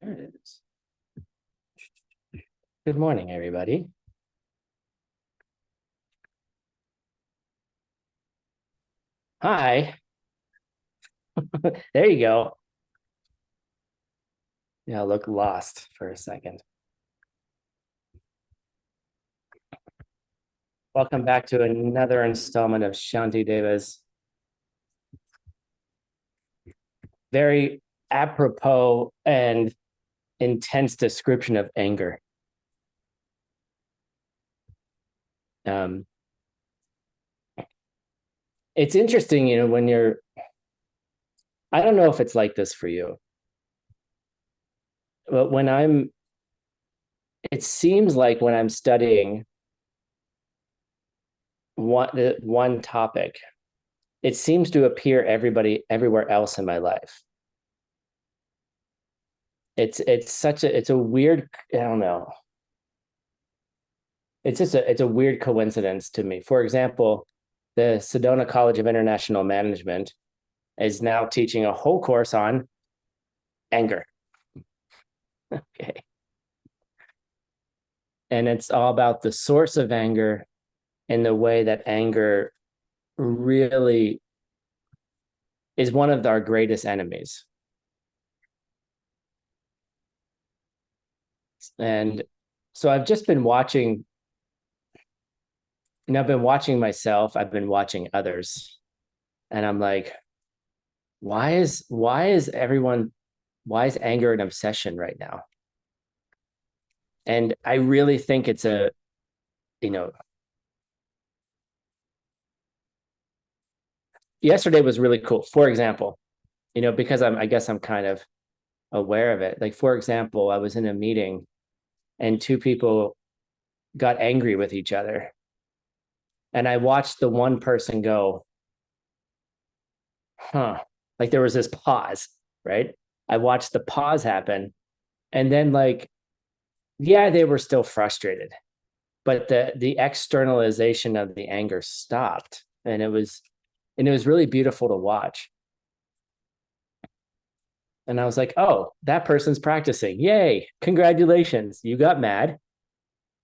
There it is. Good morning, everybody. Hi. There you go. Yeah, look lost for a second. Welcome back to another installment of Shanti Deva's very apropos and intense description of anger. Um, it's interesting, when I don't know if it's like this for you, but it seems like when I'm studying one topic, it seems to appear everywhere else in my life. It's a weird, I don't know. It's a weird coincidence to me. For example, the Sedona College of International Management is now teaching a whole course on anger. Okay. And it's all about the source of anger and the way that anger really is one of our greatest enemies. And so I've just been watching, I've been watching myself, I've been watching others, and I'm like, why is anger an obsession right now? And I really think it's you know, yesterday was really cool. For example, because I guess I'm kind of aware of it. Like, for example, I was in a meeting and two people got angry with each other. And I watched the one person go, huh, like there was this pause, right? I watched the pause happen. And then, like, yeah, they were still frustrated, but the externalization of the anger stopped. And it was really beautiful to watch. And I was like, oh, that person's practicing. Yay. Congratulations. You got mad.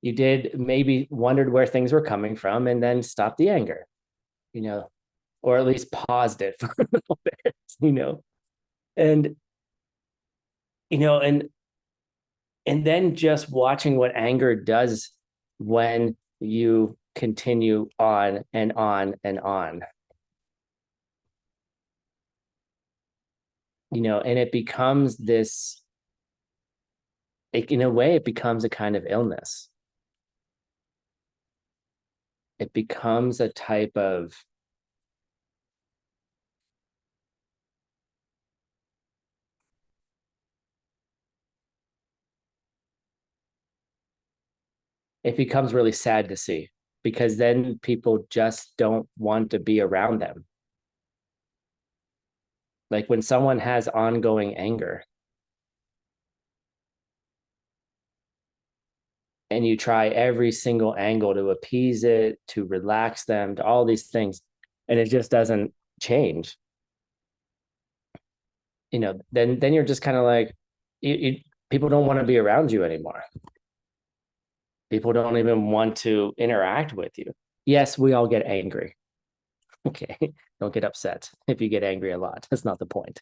You did maybe wondered where things were coming from and then stopped the anger, you know, or at least paused it for a little bit, And, you know, and then just watching what anger does when you continue on and on and on, and it becomes in a way, it becomes a kind of illness. It becomes a type of, it becomes really sad to see because then people just don't want to be around them. Like when someone has ongoing anger and you try every single angle to appease it, to relax them, to all these things, and it just doesn't change, then you're just kind of like, people don't want to be around you anymore. People don't even want to interact with you. Yes, we all get angry. Okay. Don't get upset if you get angry a lot. That's not the point.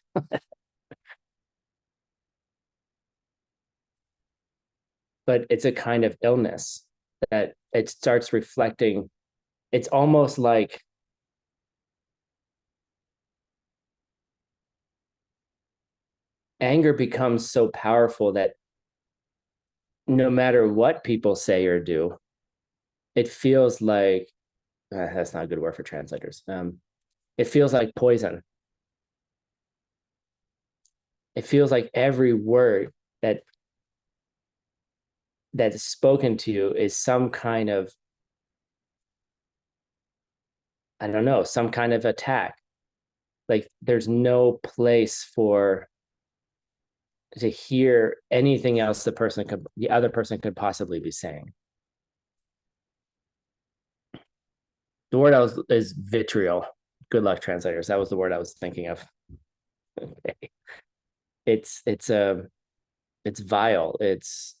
But it's a kind of illness that it starts reflecting. It's almost like anger becomes so powerful that no matter what people say or do, it feels like that's not a good word for translators. It feels like poison. It feels like every word that is spoken to you is some kind of, I don't know, some kind of attack. Like there's no place for to hear anything else the other person could possibly be saying. The word is vitriol. Good luck, translators. That was the word I was thinking of. Okay. It's It's vile. It's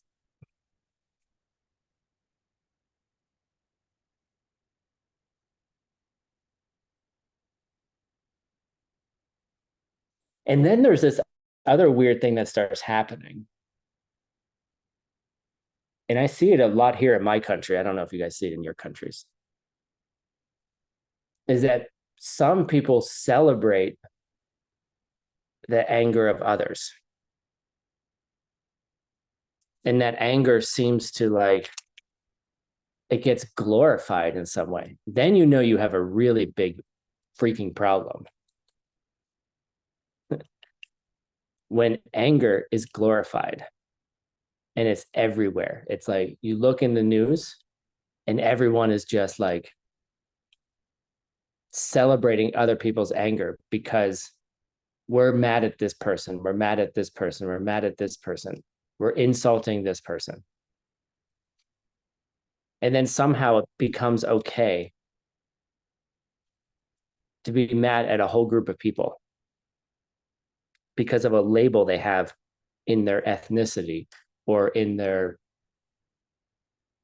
and then there's this other weird thing that starts happening. And I see it a lot here in my country. I don't know if you guys see it in your countries. Is that some people celebrate the anger of others. And that anger seems to like it gets glorified in some way. Then you know you have a really big freaking problem. When anger is glorified and it's everywhere. It's like you look in the news and everyone is just like celebrating other people's anger because we're mad at this person, we're mad at this person, we're mad at this person, we're insulting this person. And then somehow it becomes okay to be mad at a whole group of people because of a label they have in their ethnicity or in their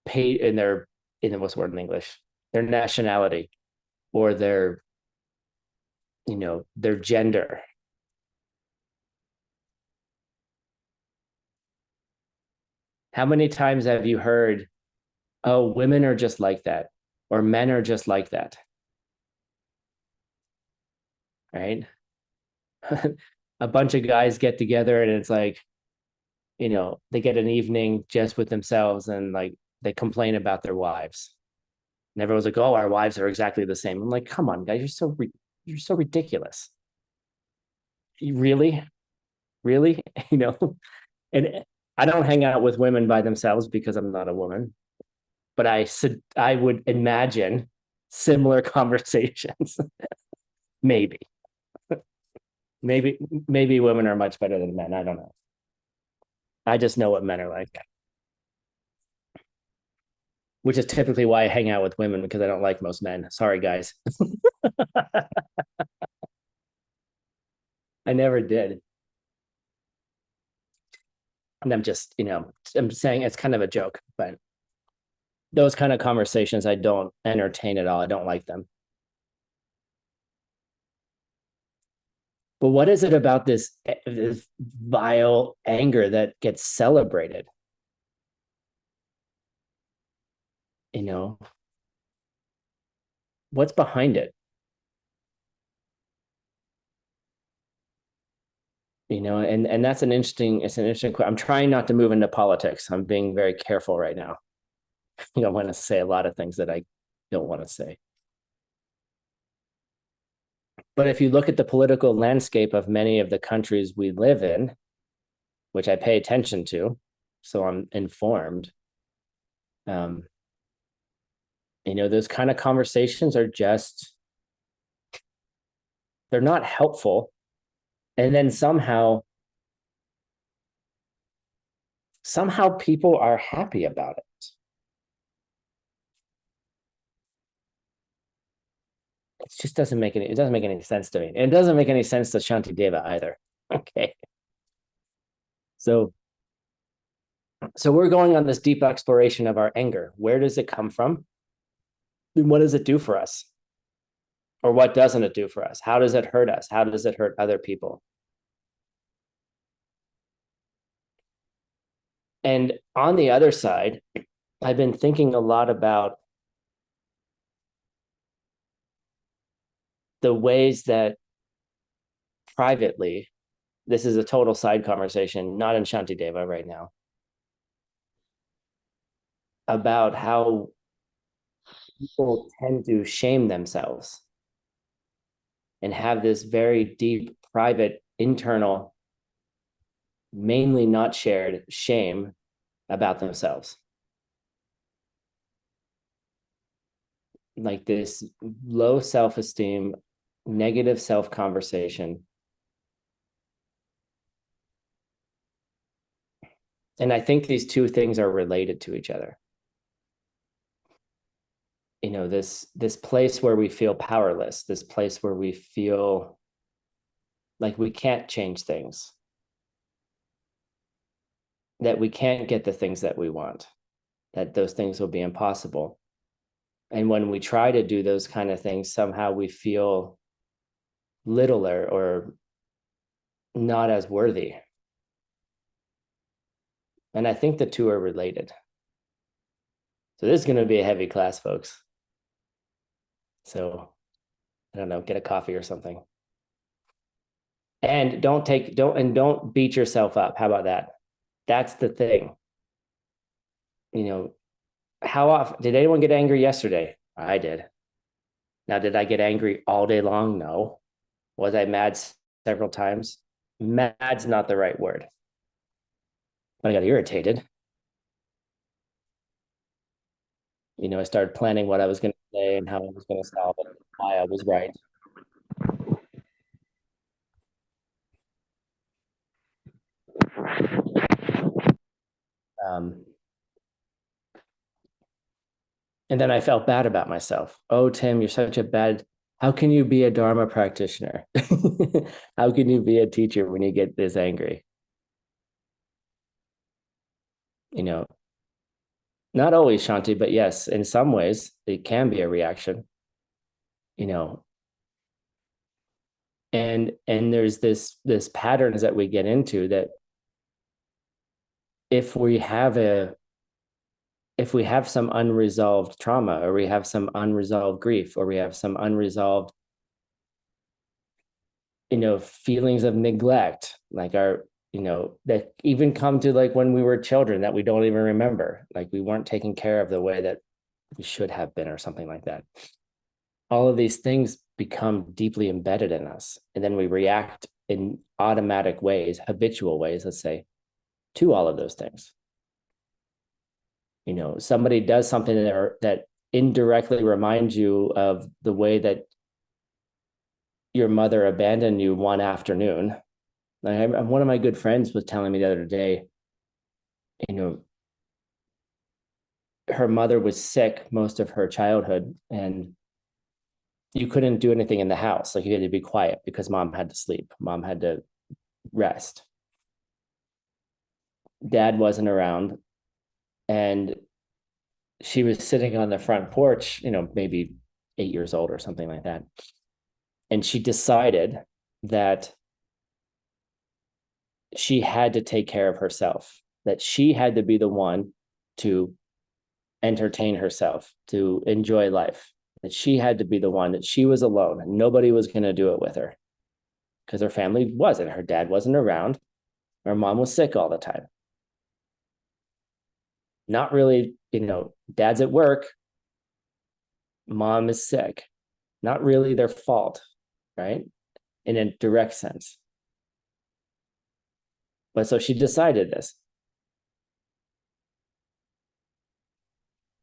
pay in their what's the word in English, their nationality or their their gender. How many times have you heard, oh, women are just like that or men are just like that, right? A bunch of guys get together and it's like, they get an evening just with themselves and like they complain about their wives. And everyone's like, oh, our wives are exactly the same. I'm like, come on, guys, you're so ridiculous. Really? Really? And I don't hang out with women by themselves because I'm not a woman, but I would imagine similar conversations. Maybe. Maybe maybe women are much better than men. I don't know. I just know what men are like, which is typically why I hang out with women because I don't like most men. Sorry, guys. I never did. And I'm just, I'm saying it's kind of a joke, but those kind of conversations I don't entertain at all. I don't like them. But what is it about this vile anger that gets celebrated? You know, what's behind it? And that's it's an interesting. I'm trying not to move into politics. I'm being very careful right now. I don't want to say a lot of things that I don't want to say. But if you look at the political landscape of many of the countries we live in, which I pay attention to, so I'm informed, um, those kind of conversations are just, they're not helpful. And then somehow people are happy about it. It just doesn't make any sense to me. And it doesn't make any sense to Shanti Deva either. Okay. So we're going on this deep exploration of our anger. Where does it come from? And what does it do for us? Or what doesn't it do for us? How does it hurt us? How does it hurt other people? And on the other side, I've been thinking a lot about the ways that privately, this is a total side conversation, not in Shantideva right now, about how people tend to shame themselves and have this very deep, private, internal, mainly not shared shame about themselves. Like this low self-esteem, negative self-conversation. And I think these two things are related to each other. This place where we feel powerless, this place where we feel like we can't change things. that we can't get the things that we want, that those things will be impossible. And when we try to do those kind of things, somehow we feel littler or not as worthy. And I think the two are related. So this is going to be a heavy class, folks. So I don't know, get a coffee or something. And don't beat yourself up. How about that? That's the thing. You know, how often did anyone get angry yesterday? I did. Now, did I get angry all day long? No. Was I mad several times? Mad's not the right word. But I got irritated. You know, I started planning what I was going to say and how I was going to solve it, why I was right. Um, and then I felt bad about myself. Oh, Tim, you're such a bad. How can you be a Dharma practitioner? How can you be a teacher when you get this angry? You know, not always, Shanti, but yes, in some ways it can be a reaction. You know, and there's this patterns that we get into that if we have a if we have some unresolved trauma or we have some unresolved grief or we have some unresolved feelings of neglect, like our that even come to like when we were children that we don't even remember, like we weren't taken care of the way that we should have been or something like that. All of these things become deeply embedded in us, and then we react in automatic ways, habitual ways, let's say, to all of those things. Somebody does something that indirectly reminds you of the way that your mother abandoned you one afternoon. Like one of my good friends was telling me the other day, her mother was sick most of her childhood, and you couldn't do anything in the house. Like you had to be quiet because mom had to sleep. Mom had to rest. Dad wasn't around, and she was sitting on the front porch, maybe 8 years old or something like that. And she decided that she had to take care of herself, that she had to be the one to entertain herself, to enjoy life, that she had to be the one, that she was alone and nobody was going to do it with her because her family wasn't. Her dad wasn't around. Her mom was sick all the time. Not really, dad's at work, mom is sick. Not really their fault, right? In a direct sense. But so she decided this.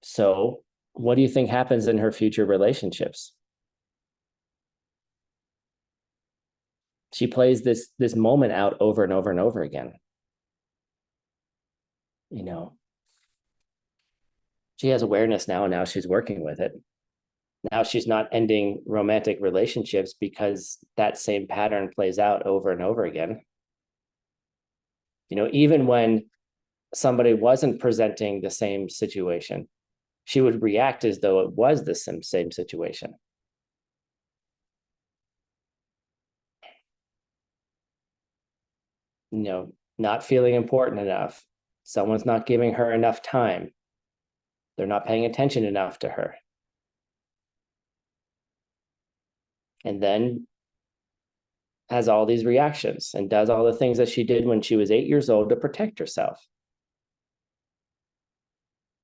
So what do you think happens in her future relationships? She plays this moment out over and over and over again. She has awareness now, and now she's working with it. Now she's not ending romantic relationships because that same pattern plays out over and over again. Even when somebody wasn't presenting the same situation, she would react as though it was the same situation. Not feeling important enough. Someone's not giving her enough time. They're not paying attention enough to her. And then has all these reactions and does all the things that she did when she was 8 years old to protect herself.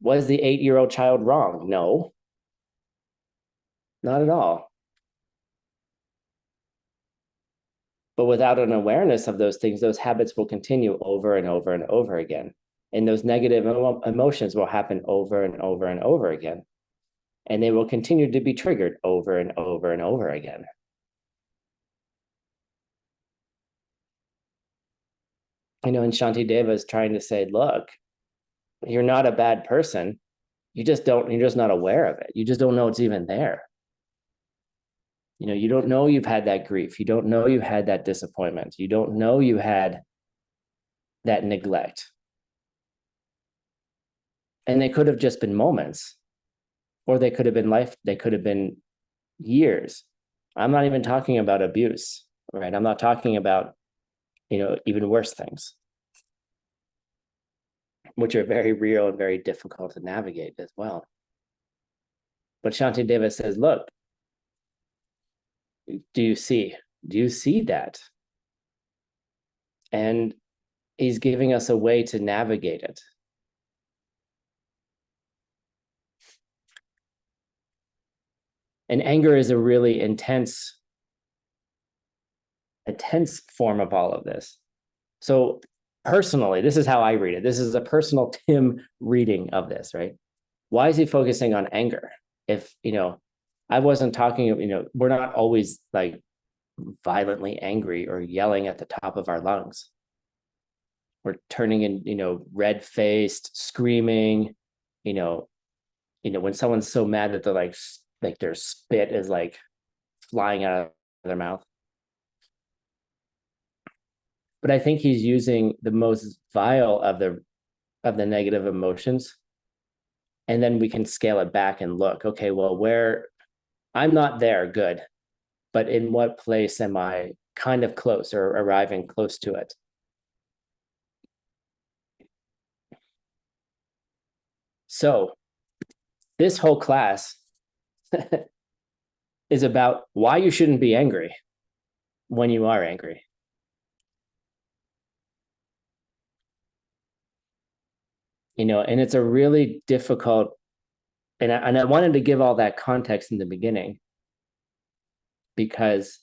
Was the 8-year-old child wrong? No, not at all. But without an awareness of those things, those habits will continue over and over and over again. And those negative emotions will happen over and over and over again. And they will continue to be triggered over and over and over again. And Shantideva is trying to say, look, you're not a bad person. You're just not aware of it. You just don't know it's even there. You don't know you've had that grief. You don't know you had that disappointment. You don't know you had that neglect. And they could have just been moments, or they could have been life, they could have been years. I'm not even talking about abuse, right? I'm not talking about, even worse things, which are very real and very difficult to navigate as well. But Shantideva says, look, do you see that? And he's giving us a way to navigate it. And anger is a really intense form of all of this. So personally, this is how I read it. This is a personal Tim reading of this, right? Why is he focusing on anger? If, I wasn't talking, we're not always like violently angry or yelling at the top of our lungs. We're turning in, red-faced, screaming, when someone's so mad that they're like their spit is like flying out of their mouth. But I think he's using the most vile of the negative emotions. And then we can scale it back and look, okay, well, where I'm not there, good. But in what place am I kind of close or arriving close to it? So this whole class is about why you shouldn't be angry when you are angry. And it's a really difficult, and I wanted to give all that context in the beginning because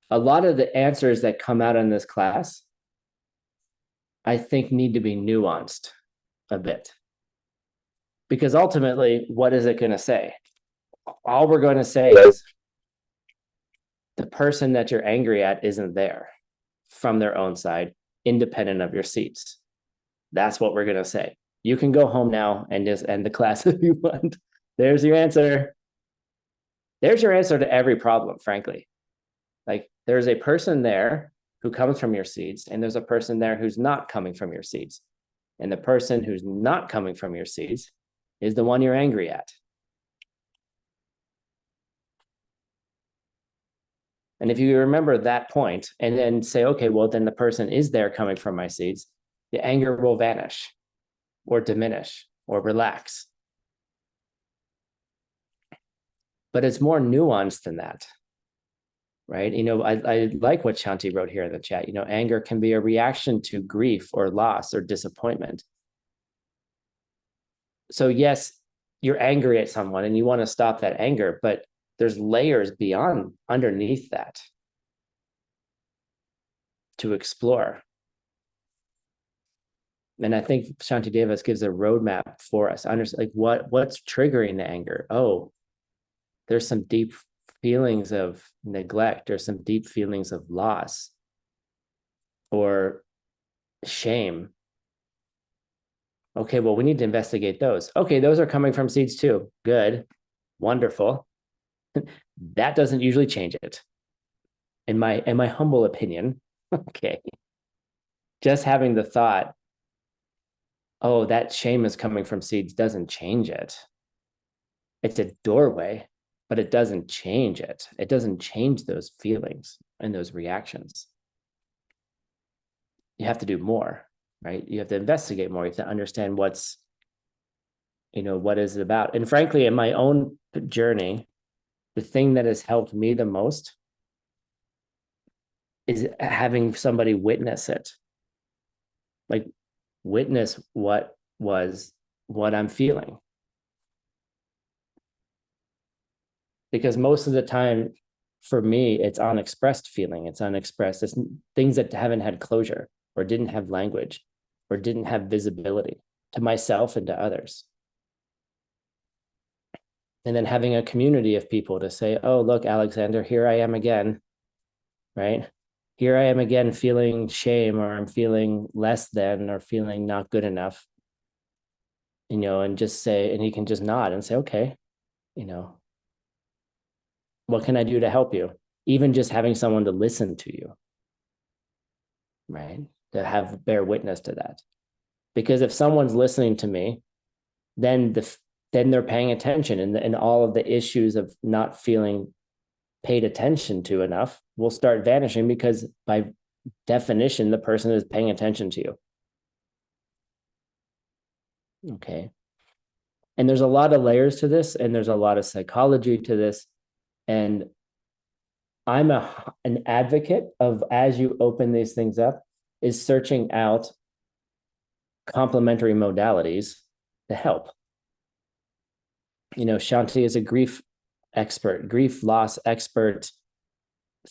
a lot of the answers that come out in this class, I think, need to be nuanced a bit. Because ultimately, what is it going to say? All we're going to say is the person that you're angry at isn't there from their own side, independent of your seats. That's what we're going to say. You can go home now and just end the class if you want. There's your answer. There's your answer to every problem, frankly. Like, there's a person there who comes from your seeds, and there's a person there who's not coming from your seeds. And the person who's not coming from your seeds is the one you're angry at. And if you remember that point and then say, okay, well, then the person is there coming from my seeds, the anger will vanish or diminish or relax. But it's more nuanced than that, right? I like what Shanti wrote here in the chat. Anger can be a reaction to grief or loss or disappointment. So yes, you're angry at someone and you want to stop that anger, but there's layers beyond, underneath that to explore. And I think Shantideva gives a roadmap for us. Understand, like, what's triggering the anger? Oh, there's some deep feelings of neglect, or some deep feelings of loss or shame. Okay, well, we need to investigate those. Okay, those are coming from seeds too. Good, wonderful. That doesn't usually change it, in my humble opinion. Okay, just having the thought, oh, that shame is coming from seeds, doesn't change it. It's a doorway, but it doesn't change it. It doesn't change those feelings and those reactions. You have to do more, right? You have to investigate more. You have to understand what is it about. And frankly, in my own journey, the thing that has helped me the most is having somebody witness it. Like, witness what I'm feeling. Because most of the time, for me, it's unexpressed feeling. It's unexpressed. It's things that haven't had closure, or didn't have language, or didn't have visibility to myself and to others. And then having a community of people to say, oh, look, Alexander, here I am again, right? Here I am again feeling shame, or I'm feeling less than, or feeling not good enough, and just say, and he can just nod and say, okay, what can I do to help you? even just having someone to listen to you, right? To have bear witness to that. Because if someone's listening to me, then they're paying attention, and all of the issues of not feeling paid attention to enough will start vanishing, because by definition, the person is paying attention to you. Okay. And there's a lot of layers to this, and there's a lot of psychology to this. And I'm an advocate of, as you open these things up, is searching out complementary modalities to help. Shanti is a grief expert, grief loss expert,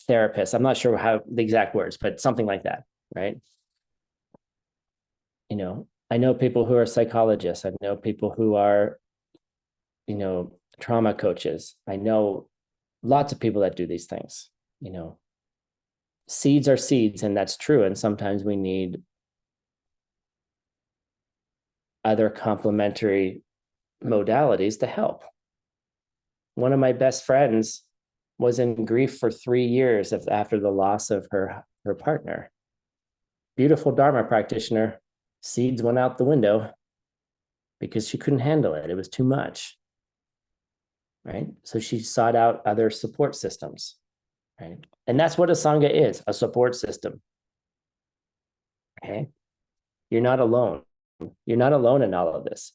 therapist. I'm not sure how the exact words, but something like that, right? I know people who are psychologists. I know people who are, trauma coaches. I know lots of people that do these things. Seeds are seeds, and that's true. And sometimes we need other complementary modalities to help. One of my best friends was in grief for 3 years after the loss of her partner. Beautiful Dharma practitioner. Seeds went out the window because she couldn't handle it. It was too much, right? So she sought out other support systems, right? And that's what a Sangha is, a support system, okay? You're not alone. You're not alone in all of this.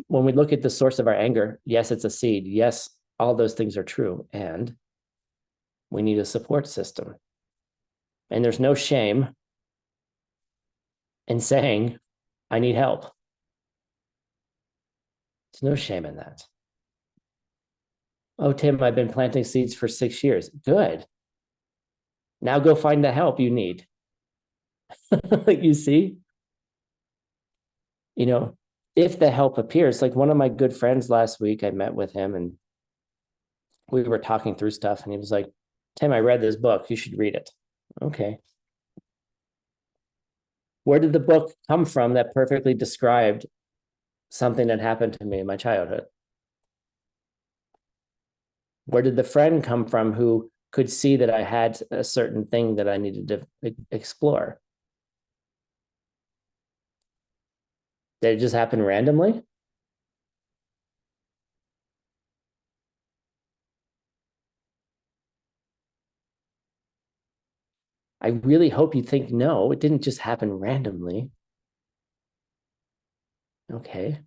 When we look at the source of our anger, yes, it's a seed. Yes, all those things are true. And we need a support system. And there's no shame in saying, I need help. There's no shame in that. Oh, Tim, I've been planting seeds for 6 years. Good. Now go find the help you need. You see? If the help appears, like one of my good friends last week, I met with him and we were talking through stuff, and he was like, Tim, I read this book. You should read it. Okay. Where did the book come from that perfectly described something that happened to me in my childhood? Where did the friend come from who could see that I had a certain thing that I needed to explore? Did it just happen randomly? I really hope you think no, it didn't just happen randomly. Okay.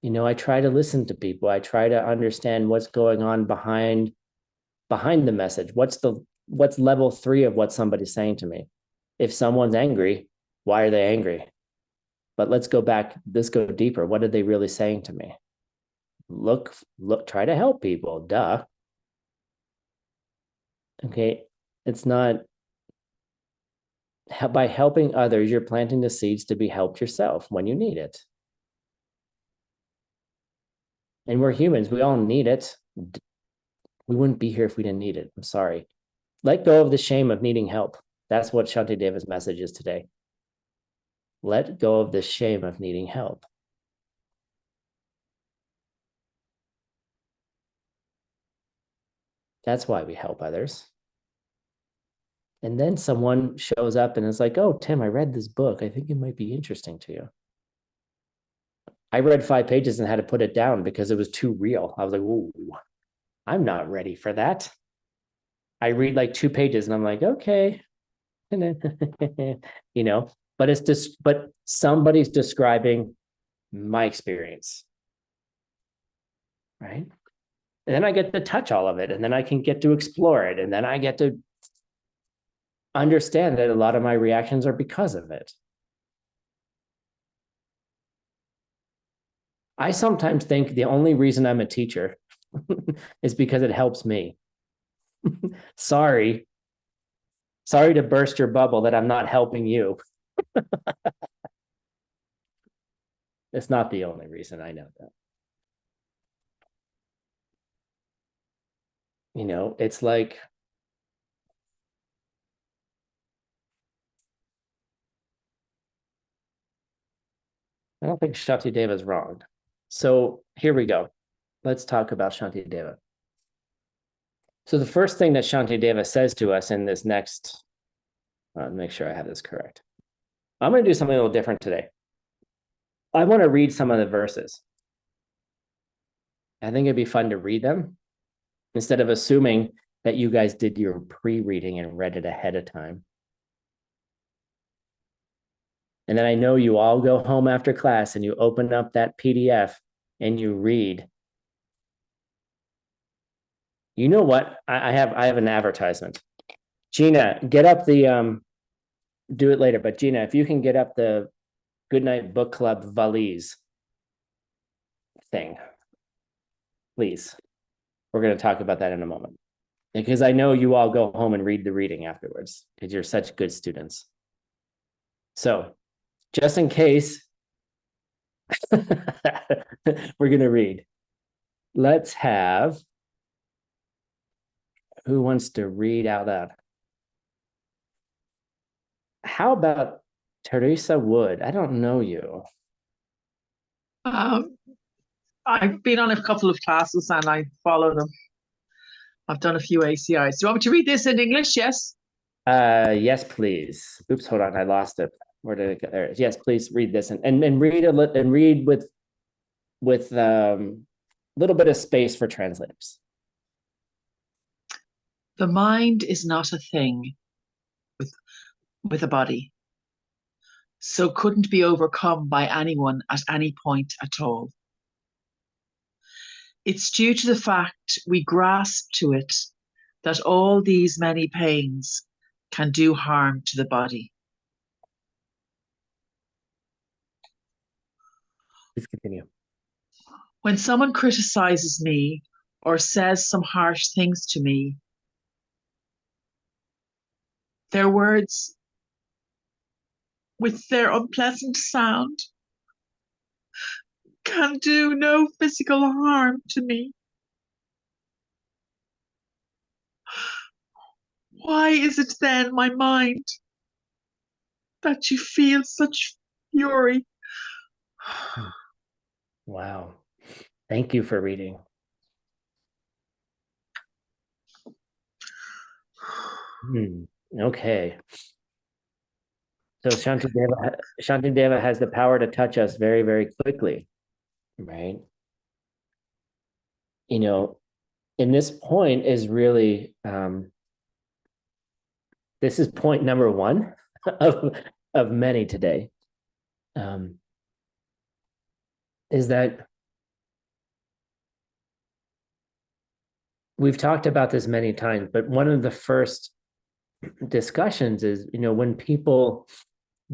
I try to listen to people. I try to understand what's going on behind the message. What's level 3 of what somebody's saying to me? If someone's angry, why are they angry? But let's go deeper. What are they really saying to me? Look, try to help people. Duh. Okay. It's not by helping others, you're planting the seeds to be helped yourself when you need it. And we're humans. We all need it. We wouldn't be here if we didn't need it. I'm sorry. Let go of the shame of needing help. That's what Shantideva's message is today. Let go of the shame of needing help. That's why we help others. And then someone shows up and is like, oh, Tim, I read this book. I think it might be interesting to you. I read 5 pages and had to put it down because it was too real. I was like, whoa, I'm not ready for that. I read like 2 pages and I'm like, okay. But it's just, but somebody's describing my experience. Right. And then I get to touch all of it, and then I can get to explore it. And then I get to understand that a lot of my reactions are because of it. I sometimes think the only reason I'm a teacher is because it helps me. Sorry to burst your bubble that I'm not helping you. It's not the only reason. I know that. It's like, I don't think Shakti Deva is wrong. So here we go. let's talk about Shantideva. So the first thing that Shantideva says to us in this next, make sure I have this correct. I'm going to do something a little different today. I want to read some of the verses. I think it'd be fun to read them instead of assuming that you guys did your pre-reading and read it ahead of time. And then I know you all go home after class and you open up that PDF and you read. You know what? I have an advertisement. Gina, get up the do it later, but Gina, if you can get up the Goodnight Book Club valise thing, please. We're going to talk about that in a moment. Because I know you all go home and read the reading afterwards because you're such good students. So just in case, we're going to read. Let's have, who wants to read out loud? How about Teresa Wood? I don't know you. I've been on a couple of classes and I follow them. I've done a few ACIs. Do you want me to read this in English? Yes. Yes, please. Oops, hold on, I lost it. Where did it go? There. Yes, please read this and read and read with little bit of space for translators. The mind is not a thing with a body, so couldn't be overcome by anyone at any point at all. It's due to the fact we grasp to it that all these many pains can do harm to the body. Please continue. When someone criticizes me or says some harsh things to me, their words, with their unpleasant sound, can do no physical harm to me. Why is it then, my mind, that you feel such fury? Wow. Thank you for reading. Okay. So Shantideva has the power to touch us very, very quickly, right? You know, and this point is really, this is point number one of many today, is that we've talked about this many times, but one of the first discussions is, you know, when people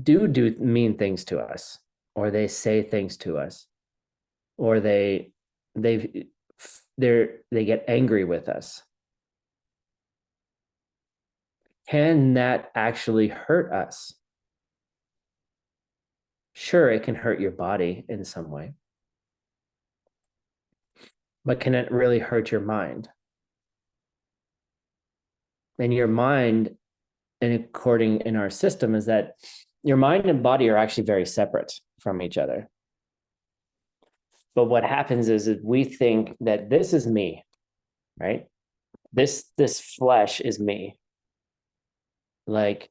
do mean things to us, or they say things to us, or they get angry with us, can that actually hurt us? Sure, it can hurt your body in some way, but can it really hurt your mind? And your mind, and according in our system, is that your mind and body are actually very separate from each other. But what happens is we think that this is me, right? This flesh is me. Like,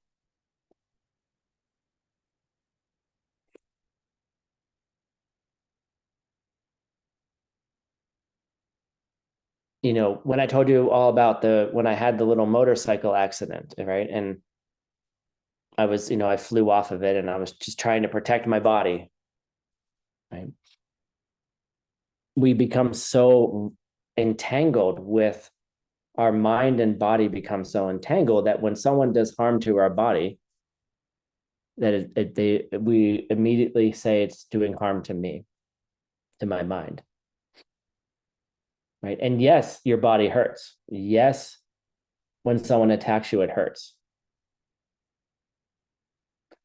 you know, when I told you all about when I had the little motorcycle accident, right? And I was, you know, I flew off of it and I was just trying to protect my body, right? We become so entangled with our mind and body become so entangled that when someone does harm to our body, that we immediately say it's doing harm to me, to my mind. Right. And yes, your body hurts. Yes, when someone attacks you, it hurts.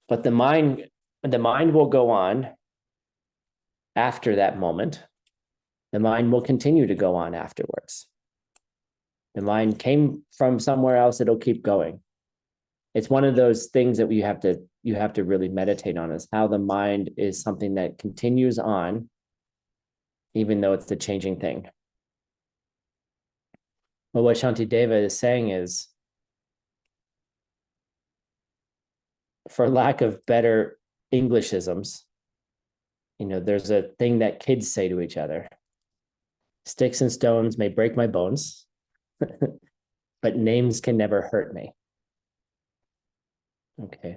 But the mind will go on after that moment. The mind will continue to go on afterwards. The mind came from somewhere else, it'll keep going. It's one of those things that you have to really meditate on, is how the mind is something that continues on, even though it's the changing thing. But what Shantideva is saying is, for lack of better Englishisms, there's a thing that kids say to each other: sticks and stones may break my bones, but names can never hurt me. Okay.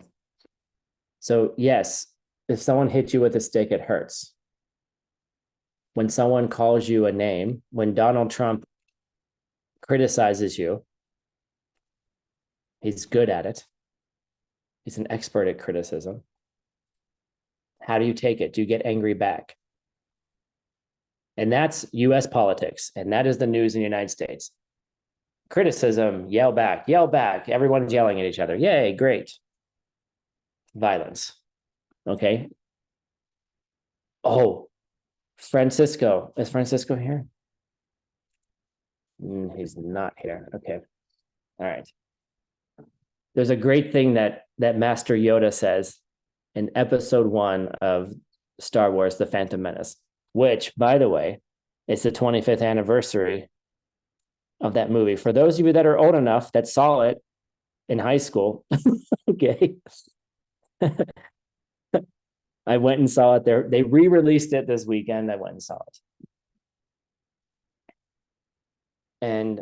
So yes, if someone hits you with a stick, it hurts. When someone calls you a name, when Donald Trump criticizes you, he's good at it. He's an expert at criticism. How do you take it? Do you get angry back? And that's US politics. And that is the news in the United States. Criticism, yell back, yell back. Everyone's yelling at each other. Yay, great. Violence. Okay. Oh, Francisco. Is Francisco here? He's not here. Okay. All right. There's a great thing that Master Yoda says in episode 1 of Star Wars, The Phantom Menace, which, by the way, it's the 25th anniversary of that movie. For those of you that are old enough that saw it in high school, okay. I went and saw it there. They re-released it this weekend. I went and saw it. And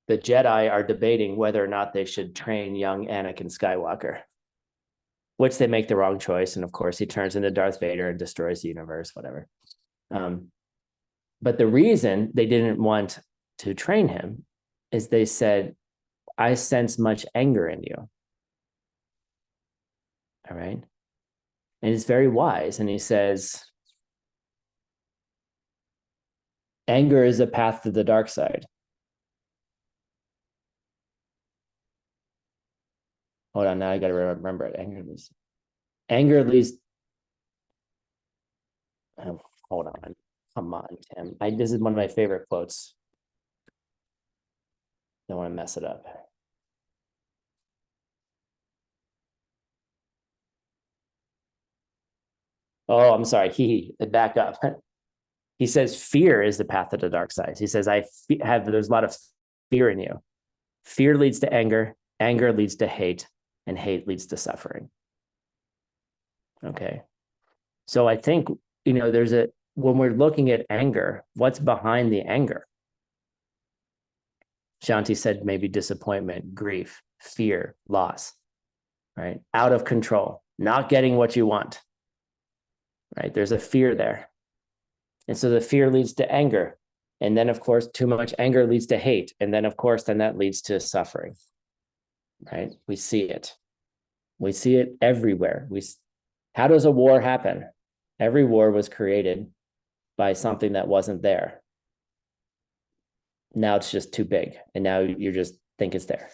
the Jedi are debating whether or not they should train young Anakin Skywalker, which they make the wrong choice. And of course, he turns into Darth Vader and destroys the universe, whatever. But the reason they didn't want to train him is they said, I sense much anger in you. All right. And he's very wise. And he says, anger is a path to the dark side. Hold on, now I got to remember it. Anger leads. Hold on. Come on, Tim. This is one of my favorite quotes. Don't want to mess it up. Oh, I'm sorry. Back up. He says, fear is the path to the dark side. He says, there's a lot of fear in you. Fear leads to anger. Anger leads to hate. And hate leads to suffering. Okay. So I think, when we're looking at anger, what's behind the anger? Shanti said maybe disappointment, grief, fear, loss, right? Out of control, not getting what you want, right? There's a fear there. And so the fear leads to anger. And then, of course, too much anger leads to hate. And then, of course, that leads to suffering, right? We see it. We see it everywhere. How does a war happen? Every war was created by something that wasn't there. Now it's just too big. And now you just think it's there.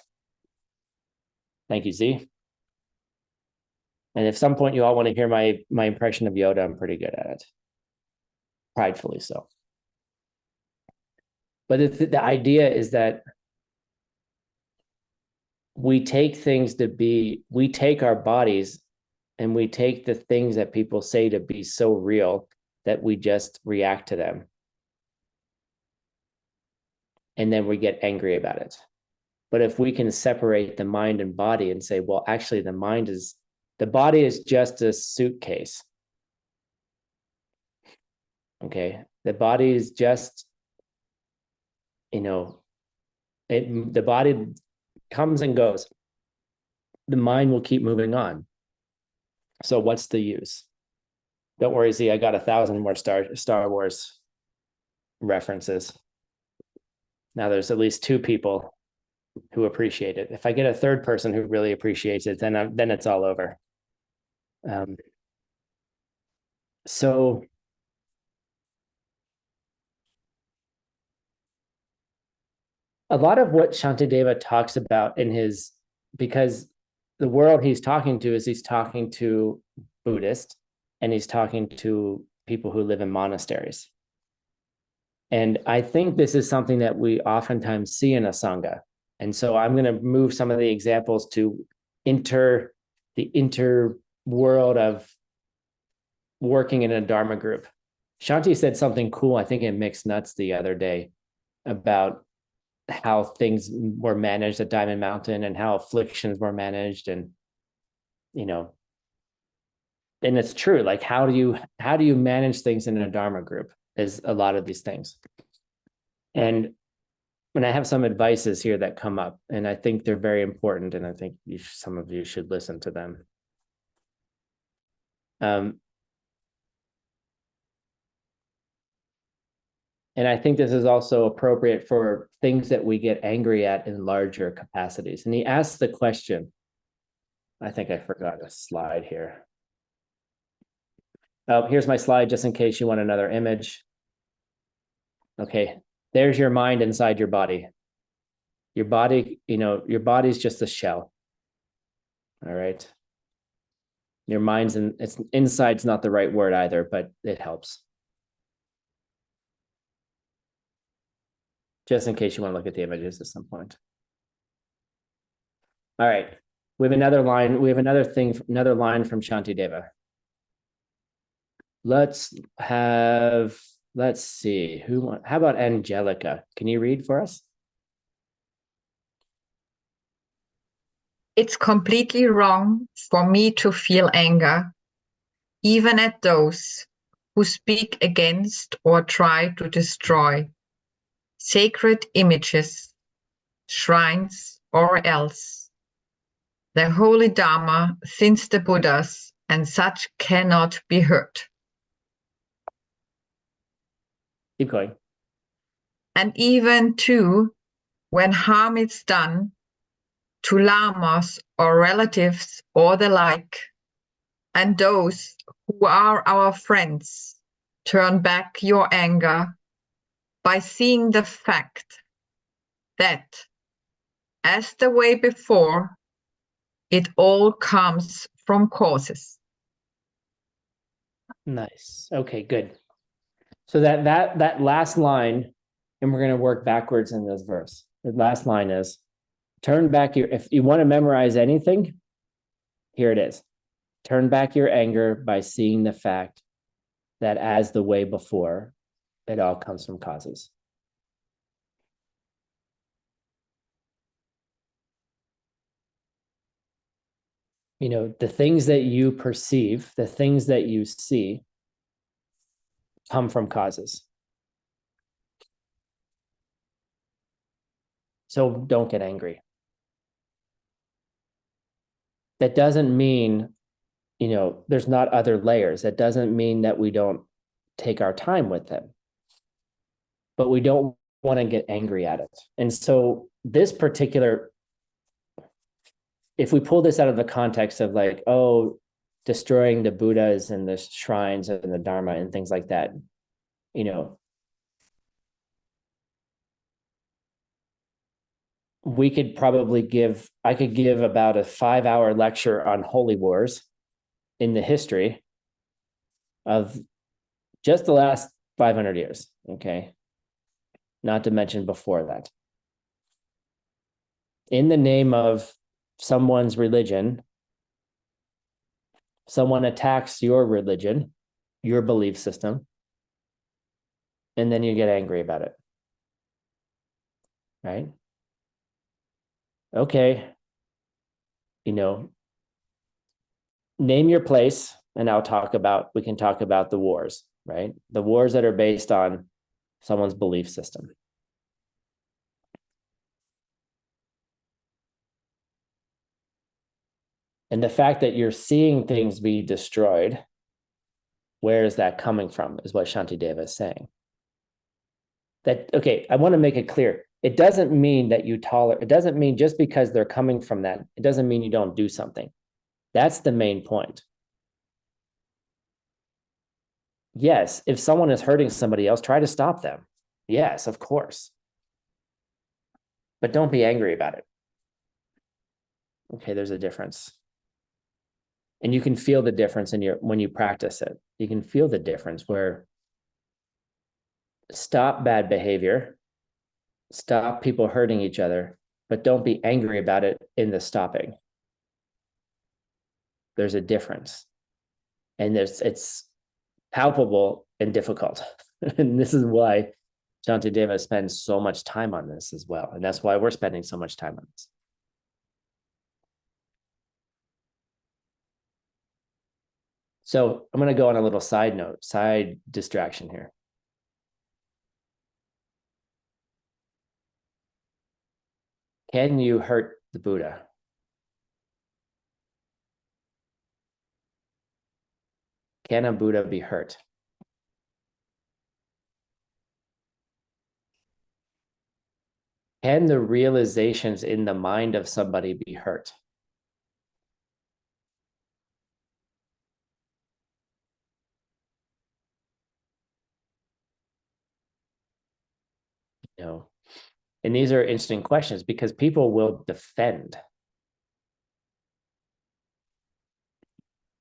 Thank you, Z. And if some point you all want to hear my impression of Yoda, I'm pretty good at it. Pridefully so. But the idea is that we take our bodies and we take the things that people say to be so real that we just react to them. And then we get angry about it. But if we can separate the mind and body and say, well, actually the body is just a suitcase. Okay. The body is just, the body comes and goes. The mind will keep moving on. So what's the use? Don't worry, Z, I got 1,000 more Star Wars references. Now there's at least 2 people who appreciate it. If I get a third person who really appreciates it, then it's all over. So a lot of what Shantideva talks about because the world he's talking to Buddhists, and he's talking to people who live in monasteries. And I think this is something that we oftentimes see in a Sangha. And so I'm going to move some of the examples to the inter world of working in a Dharma group. Shanti said something cool, I think in Mixed Nuts the other day. about how things were managed at Diamond Mountain and how afflictions were managed, and and it's true. Like, how do you manage things in a Dharma group? Is a lot of these things. And when I have some advices here that come up, and I think they're very important, and I think some of you should listen to them. And I think this is also appropriate for things that we get angry at in larger capacities. And he asks the question, I think I forgot a slide here. Oh, here's my slide, just in case you want another image. Okay, there's your mind inside your body. Your body, your body's just a shell. All right. Your mind's inside's not the right word either, but it helps. Just in case you want to look at the images at some point. All right. We have another line. We have another line from Shantideva. Let's see. How about Angelica? Can you read for us? It's completely wrong for me to feel anger, even at those who speak against or try to destroy sacred images, shrines, or else. The holy Dharma, since the Buddhas, and such cannot be hurt. Keep going. And even too, when harm is done to lamas or relatives or the like, and those who are our friends, turn back your anger by seeing the fact that, as the way before, it all comes from causes. Nice. Okay, good. So that last line, and we're going to work backwards in this verse. The last line is, turn back if you want to memorize anything, here it is. Turn back your anger by seeing the fact that, as the way before, it all comes from causes. The things that you perceive, the things that you see, come from causes. So don't get angry. That doesn't mean, there's not other layers. That doesn't mean that we don't take our time with them, but we don't want to get angry at it. And so this particular, if we pull this out of the context of like, destroying the Buddhas and the shrines and the Dharma and things like that, we could probably I could give about a 5-hour lecture on holy wars in the history of just the last 500 years, okay? Not to mention before that. In the name of someone's religion, someone attacks your religion, your belief system, and then you get angry about it, right? Okay, name your place, and we can talk about the wars, right? The wars that are based on someone's belief system. And the fact that you're seeing things be destroyed, where is that coming from, is what Shantideva is saying. I want to make it clear. It doesn't mean that it doesn't mean just because they're coming from that, it doesn't mean you don't do something. That's the main point. Yes, if someone is hurting somebody else, try to stop them. Yes, of course. But don't be angry about it. Okay, there's a difference. And you can feel the difference when you practice it. You can feel the difference where stop bad behavior, stop people hurting each other, but don't be angry about it in the stopping. There's a difference. And it's palpable and difficult. And this is why Shantideva spends so much time on this as well. And that's why we're spending so much time on this. So I'm going to go on a little side note, side distraction here. Can you hurt the Buddha? Can a Buddha be hurt? Can the realizations in the mind of somebody be hurt? You know, and these are interesting questions because people will defend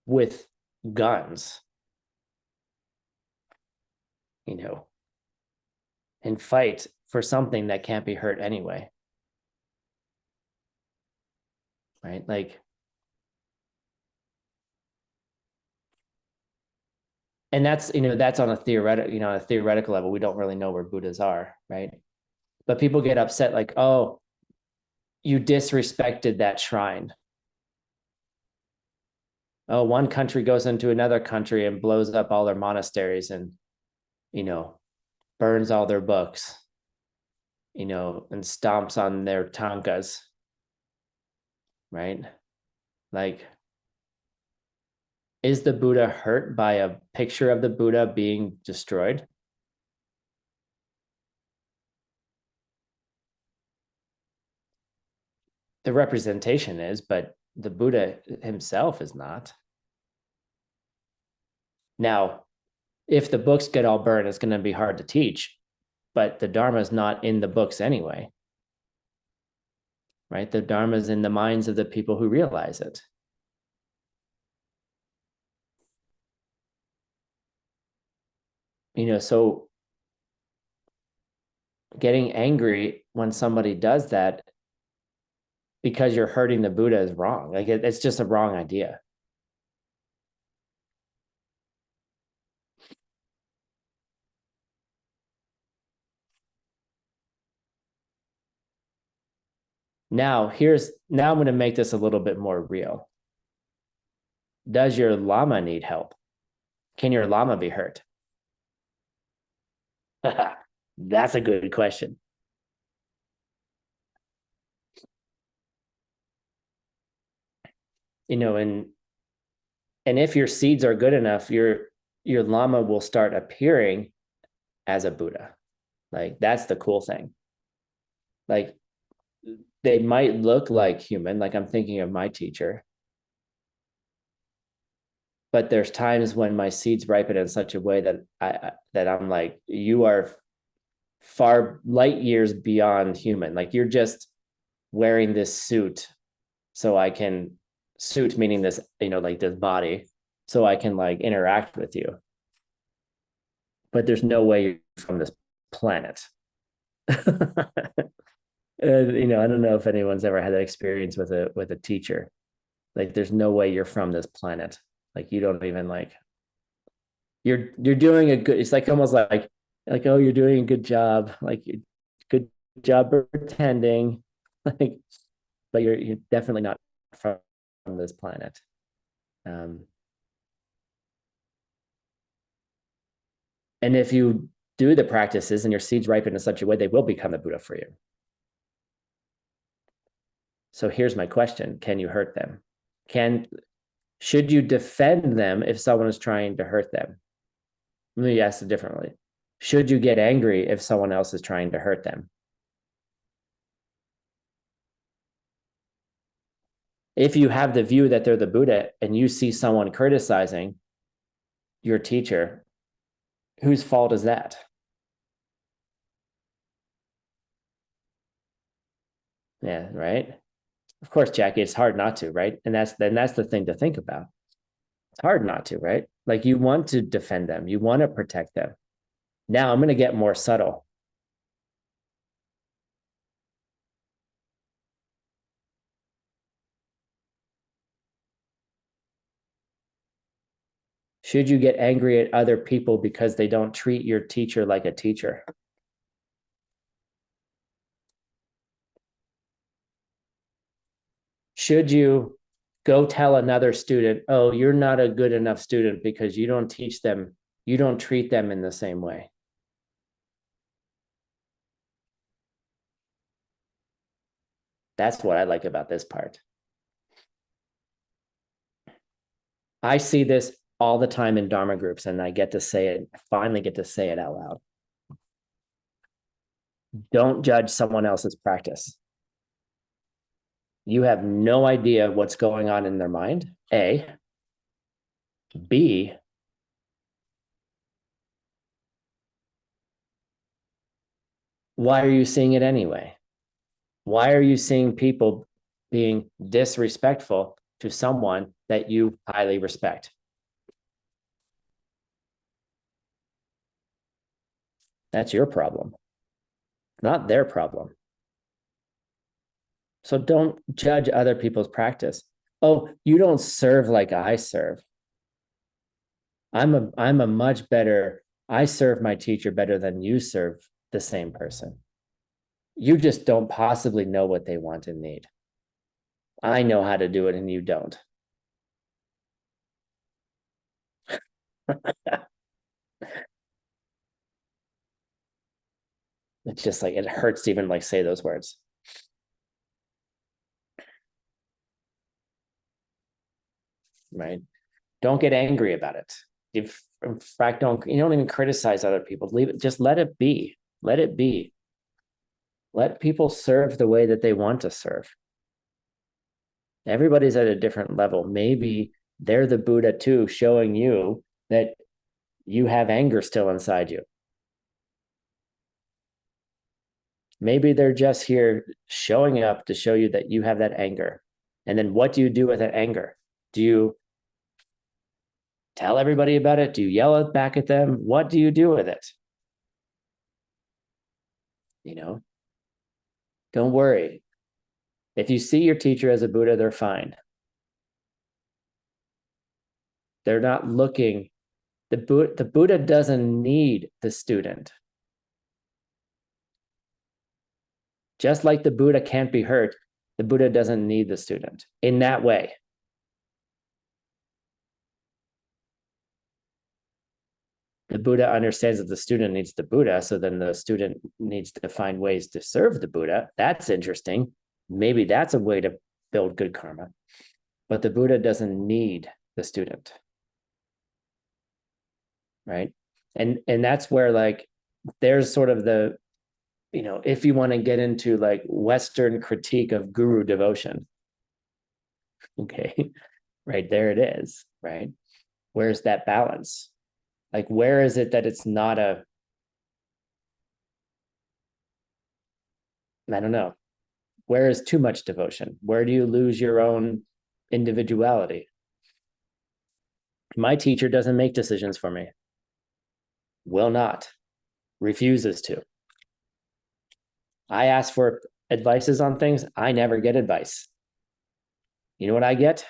with guns, you know, and fight for something that can't be hurt anyway. Right? Like, and that's, you know, that's on a theoretical, you know, on a theoretical level, we don't really know where Buddhas are, right? But people get upset like, oh, you disrespected that shrine. Oh, one country goes into another country and blows up all their monasteries and, you know, burns all their books, you know, and stomps on their tankas, right? Like, is the Buddha hurt by a picture of the Buddha being destroyed? The representation is, but the Buddha himself is not. Now, if the books get all burned, it's going to be hard to teach, but the Dharma is not in the books anyway, right? The Dharma is in the minds of the people who realize it. You know, so getting angry when somebody does that because you're hurting the Buddha is wrong. Like it's just a wrong idea. Now I'm going to make this a little bit more real. Does your Lama need help? Can your Lama be hurt? That's a good question. You know, and if your seeds are good enough, your Lama will start appearing as a Buddha. Like that's the cool thing. Like they might look like human, like I'm thinking of my teacher. But there's times when my seeds ripen in such a way that I'm like, you are far light years beyond human. Like you're just wearing this suit so I can suit meaning this, you know, like this body, so I can like interact with you. But there's no way you're from this planet. You know, I don't know if anyone's ever had that experience with a teacher. Like there's no way you're from this planet. Like you don't even like you're doing a good, it's like almost like oh, you're doing a good job, like good job pretending, like, but you're definitely not from this planet. And if you do the practices and your seeds ripen in such a way, they will become the Buddha for you. So here's my question: can you hurt them? Should you defend them if someone is trying to hurt them? Let me ask it differently. Should you get angry if someone else is trying to hurt them? If you have the view that they're the Buddha and you see someone criticizing your teacher, whose fault is that? Yeah, right. Of course, Jackie, it's hard not to, right? And that's the thing to think about. It's hard not to, right? Like you want to defend them, you want to protect them. Now I'm going to get more subtle. Should you get angry at other people because they don't treat your teacher like a teacher? should you go tell another student, oh, you're not a good enough student because you don't teach them, you don't treat them in the same way? That's what I like about this part. I see this all the time in Dharma groups, and I get to say it, finally get to say it out loud. Don't judge someone else's practice. You have no idea what's going on in their mind, A. B, why are you seeing it anyway? Why are you seeing people being disrespectful to someone that you highly respect? That's your problem, not their problem. So don't judge other people's practice. Oh, you don't serve like I serve. I'm a much better, I serve my teacher better than you serve the same person. You just don't possibly know what they want and need. I know how to do it and you don't. It's just like, it hurts to even like say those words. Right? Don't get angry about it. If in fact, you don't even criticize other people. Leave it, just let it be. Let it be. Let people serve the way that they want to serve. Everybody's at a different level. Maybe they're the Buddha too, showing you that you have anger still inside you. Maybe they're just here showing up to show you that you have that anger. And then what do you do with that anger? Do you tell everybody about it? Do you yell back at them? What do you do with it? You know, don't worry. If you see your teacher as a Buddha, they're fine. They're not looking. The Buddha doesn't need the student. Just like the Buddha can't be hurt, the Buddha doesn't need the student in that way. The Buddha understands that the student needs the Buddha, so then the student needs to find ways to serve the Buddha. That's interesting. Maybe that's a way to build good karma. But the Buddha doesn't need the student. Right? And that's where like there's sort of the, you know, if you want to get into like Western critique of guru devotion, okay, right there it is, right? Where's that balance? Like, where is it that it's not a, I don't know, where is too much devotion? Where do you lose your own individuality? My teacher doesn't make decisions for me. Will not, refuses to. I ask for advices on things. I never get advice. You know what I get?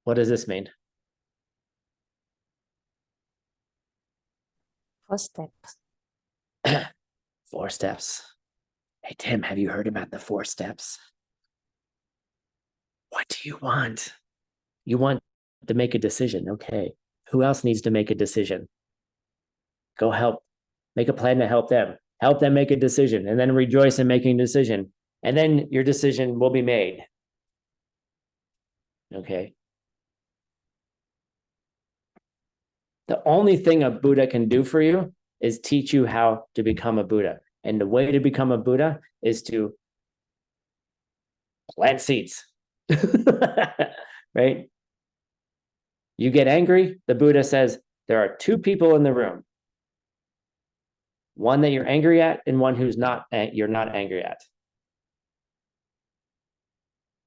What does this mean? 4 steps. 4 steps. Hey, Tim, have you heard about the 4 steps? What do you want? You want to make a decision. Okay. Who else needs to make a decision? Go help. Make a plan to help them. Help them make a decision and then rejoice in making a decision. And then your decision will be made. Okay. The only thing a Buddha can do for you is teach you how to become a Buddha. And the way to become a Buddha is to plant seeds. Right? You get angry, the Buddha says, there are 2 people in the room. One that you're angry at and one who's not, you're not angry at.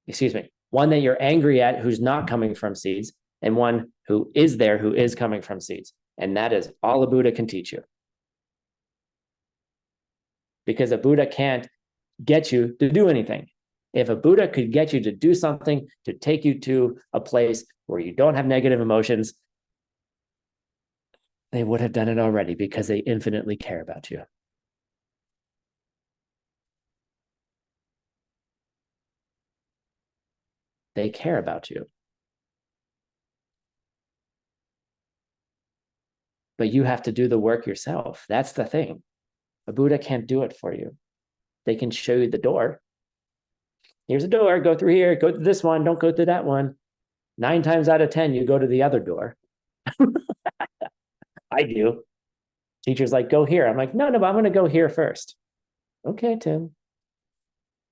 Excuse me. One that you're angry at who's not coming from seeds, and one who is there who is coming from seeds. And that is all a Buddha can teach you. Because a Buddha can't get you to do anything. If a Buddha could get you to do something, to take you to a place where you don't have negative emotions, they would have done it already because they infinitely care about you. They care about you. But you have to do the work yourself. That's the thing. A Buddha can't do it for you. They can show you the door. Here's a door, go through here, go to this one, don't go to that one. 9 times out of 10, you go to the other door. I do. Teacher's like, go here. I'm like, no, I'm going to go here first. Okay, Tim.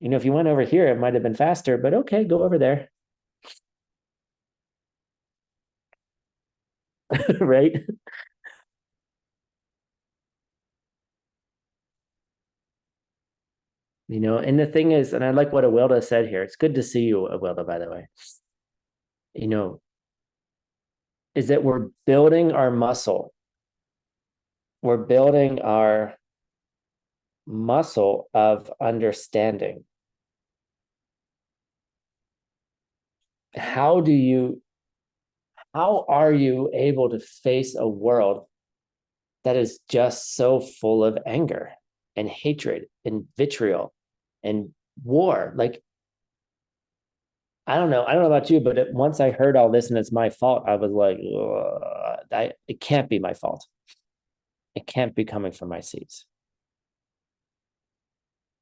If you went over here, it might have been faster, but okay, go over there. Right? And the thing is, and I like what Awilda said here. It's good to see you, Awilda, by the way. Is that we're building our muscle. We're building our muscle of understanding. How are you able to face a world that is just so full of anger and hatred and vitriol and war? Like, I don't know about you, but once I heard all this and it's my fault, I was like, it can't be my fault. It can't be coming from my seeds.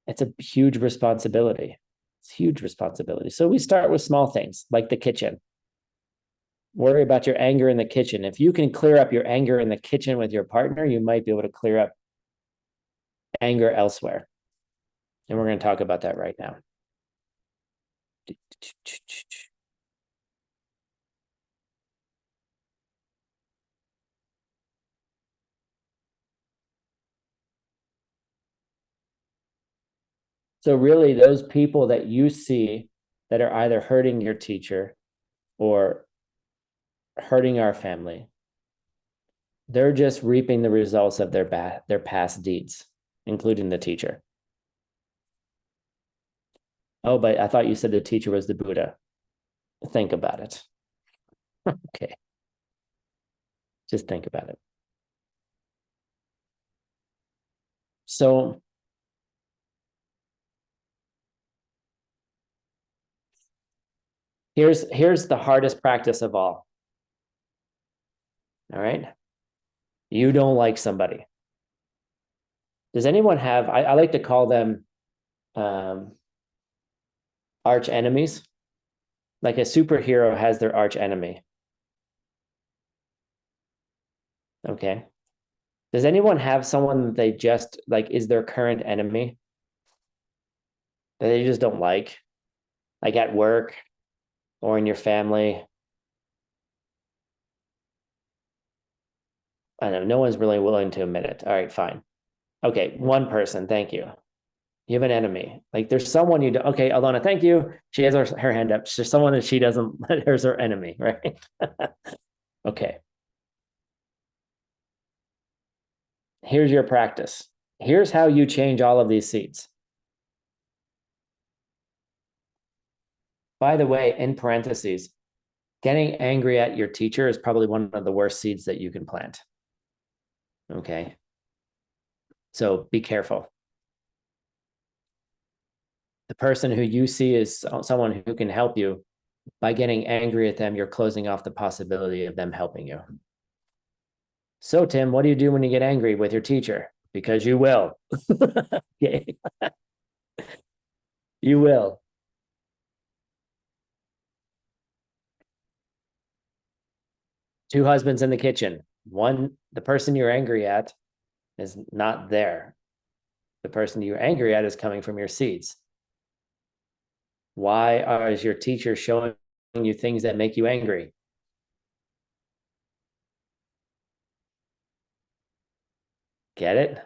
It's a huge responsibility. It's a huge responsibility. So we start with small things like the kitchen. Worry about your anger in the kitchen. If you can clear up your anger in the kitchen with your partner, you might be able to clear up anger elsewhere. And we're going to talk about that right now. So really, those people that you see that are either hurting your teacher or hurting our family, they're just reaping the results of their past deeds, including the teacher. Oh, but I thought you said the teacher was the Buddha. Think about it. Okay. Just think about it. So here's the hardest practice of all. All right. You don't like somebody. Does anyone have, I like to call them arch enemies? Like a superhero has their arch enemy. Okay. Does anyone have someone they just like is their current enemy that they just don't like at work or in your family? I know no one's really willing to admit it. All right, fine. Okay, one person. Thank you. You have an enemy. Like there's someone you do. Okay, Alana, thank you. She has her hand up. There's someone that she doesn't let her's her enemy, right? Okay. Here's your practice. Here's how you change all of these seeds. By the way, in parentheses, getting angry at your teacher is probably one of the worst seeds that you can plant. Okay. So be careful. The person who you see is someone who can help you. By getting angry at them, you're closing off the possibility of them helping you. So, Tim, what do you do when you get angry with your teacher? Because you will. Okay. You will. Two husbands in the kitchen. One, the person you're angry at is not there. The person you're angry at is coming from your seeds. Why is your teacher showing you things that make you angry? Get it?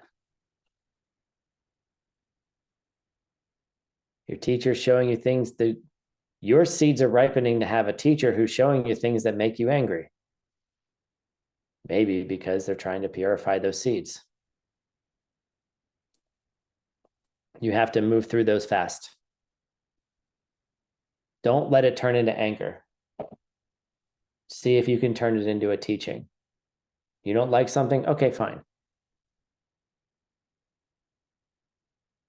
Your teacher's showing you things that your seeds are ripening to have a teacher who's showing you things that make you angry. Maybe because they're trying to purify those seeds. You have to move through those fast. Don't let it turn into anger. See if you can turn it into a teaching. You don't like something? Okay, fine.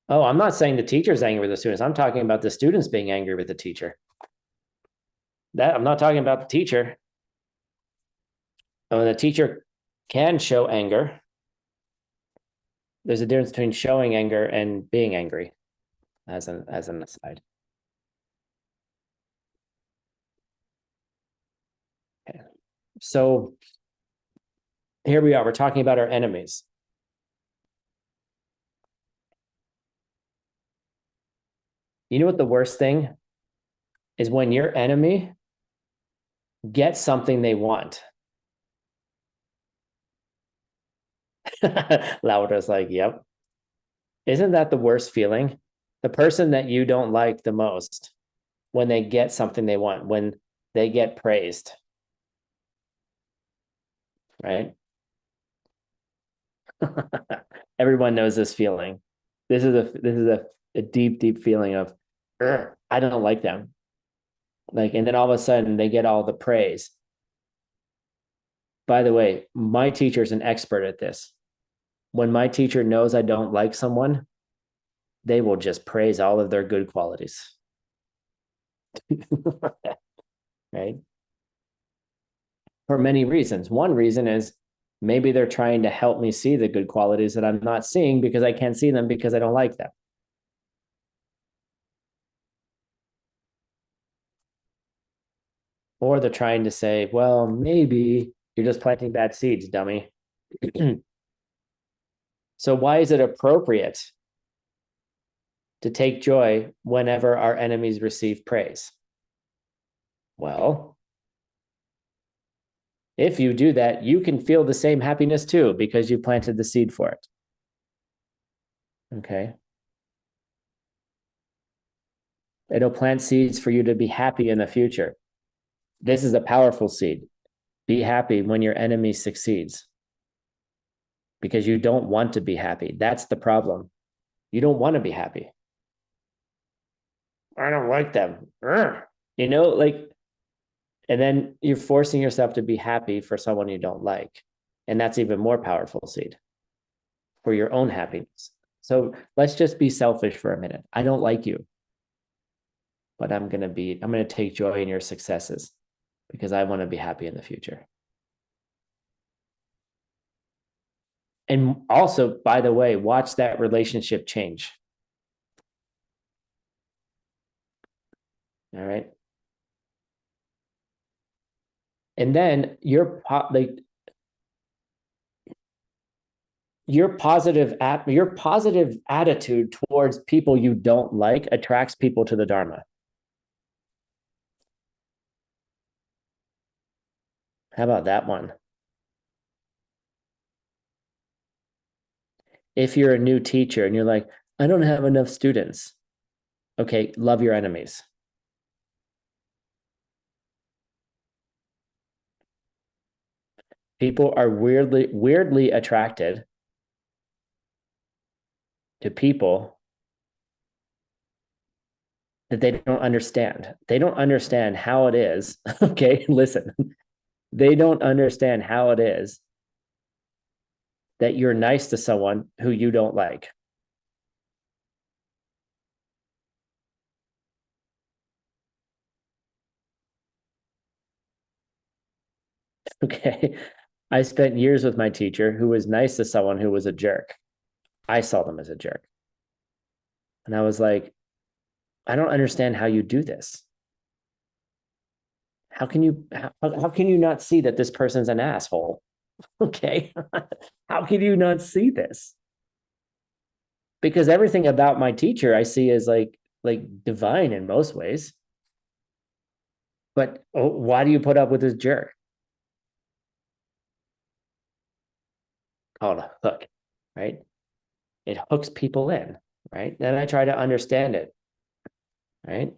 Oh, I'm not saying the teacher's angry with the students. I'm talking about the students being angry with the teacher. That I'm not talking about the teacher. The teacher can show anger. There's a difference between showing anger and being angry, as an aside. Okay. So here we are. We're talking about our enemies. You know what the worst thing is? When your enemy gets something they want. Laura's like, yep. Isn't that the worst feeling? The person that you don't like the most, when they get something they want, when they get praised, right? Everyone knows this feeling. This is a deep, deep feeling of, I don't like them. Like, and then all of a sudden they get all the praise. By the way, my teacher's an expert at this. When my teacher knows I don't like someone, they will just praise all of their good qualities. Right? For many reasons. One reason is maybe they're trying to help me see the good qualities that I'm not seeing because I can't see them because I don't like them. Or they're trying to say, well, maybe you're just planting bad seeds, dummy. So why is it appropriate to take joy whenever our enemies receive praise? Well, if you do that, you can feel the same happiness too, because you planted the seed for it. Okay. It'll plant seeds for you to be happy in the future. This is a powerful seed. Be happy when your enemy succeeds, because you don't want to be happy. That's the problem. You don't want to be happy. I don't like them. You know, like, and then you're forcing yourself to be happy for someone you don't like. And that's even more powerful seed for your own happiness. So let's just be selfish for a minute. I don't like you, but I'm going to take joy in your successes because I want to be happy in the future. And also, by the way, watch that relationship change. All right. And then your positive attitude towards people you don't like attracts people to the Dharma. How about that one? If you're a new teacher and you're like, I don't have enough students. Okay, love your enemies. People are weirdly attracted to people that they don't understand. They don't understand how it is. Okay, listen. They don't understand how it is that you're nice to someone who you don't like. Okay. I spent years with my teacher who was nice to someone who was a jerk. I saw them as a jerk. And I was like, I don't understand how you do this. How can you not see that this person's an asshole? Okay. How can you not see this? Because everything about my teacher I see as like divine in most ways. But why do you put up with this jerk? Called a hook, right? It hooks people in, right? Then I try to understand it, right?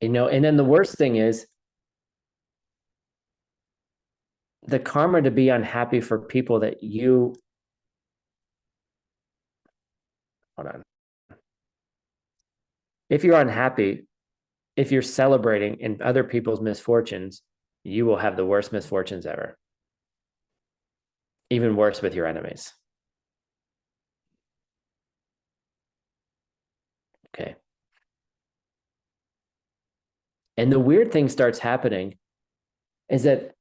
You know, and then the worst thing is the karma to be unhappy for people that you, hold on. If you're unhappy, if you're celebrating in other people's misfortunes, you will have the worst misfortunes ever. Even worse with your enemies. Okay. And the weird thing starts happening is that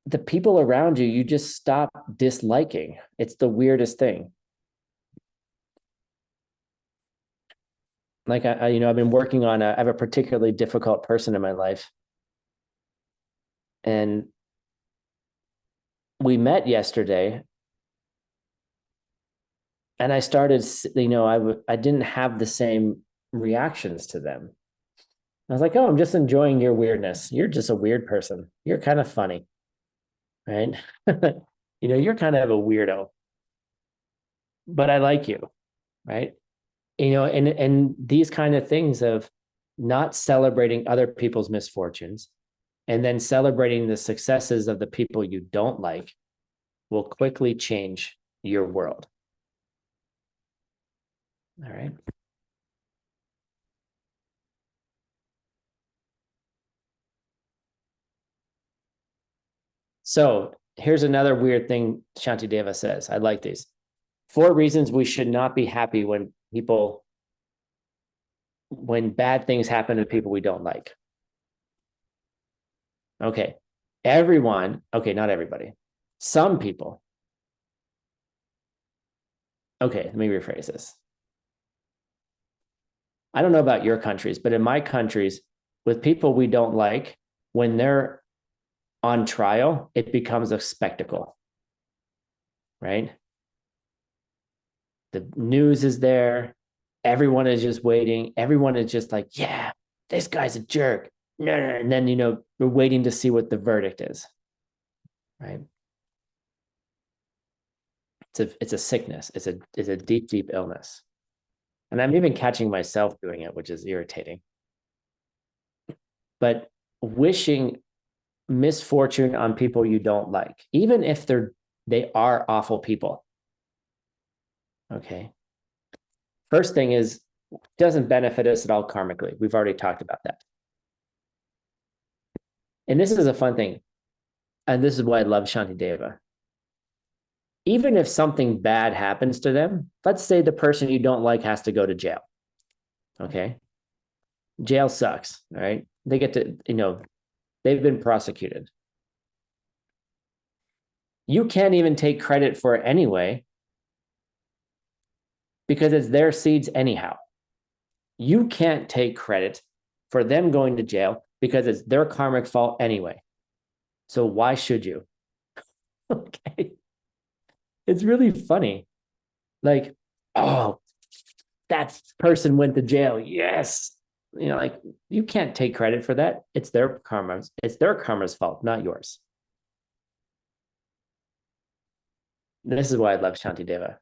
the people around you, you just stop disliking. It's the weirdest thing. Like I've been working on I have a particularly difficult person in my life. And we met yesterday. And I started, I didn't have the same reactions to them. I was like, oh, I'm just enjoying your weirdness. You're just a weird person. You're kind of funny, right? You're kind of a weirdo, but I like you, right? And these kind of things of not celebrating other people's misfortunes and then celebrating the successes of the people you don't like will quickly change your world. All right. So here's another weird thing Shantideva says. I like these. 4 reasons we should not be happy when bad things happen to people we don't like. Okay. Not everybody. Some people. Okay, let me rephrase this. I don't know about your countries, but in my countries, with people we don't like, when they're on trial, it becomes a spectacle, right? The news is there. Everyone is just waiting. Everyone is just like, yeah, this guy's a jerk. No. And then, we're waiting to see what the verdict is, right? It's a sickness. It's a deep, deep illness. And I'm even catching myself doing it, which is irritating. But wishing misfortune on people you don't like, even if they are awful people. Okay. First thing is, doesn't benefit us at all karmically. We've already talked about that. And this is a fun thing. And this is why I love Shantideva. Even if something bad happens to them, let's say the person you don't like has to go to jail. Okay. Jail sucks, all right? They get to, they've been prosecuted. You can't even take credit for it anyway, because it's their seeds anyhow. You can't take credit for them going to jail because it's their karmic fault anyway. So why should you? Okay. It's really funny. Like, oh, that person went to jail. Yes. You can't take credit for that. It's their karma's fault, not yours. This is why I love Shantideva.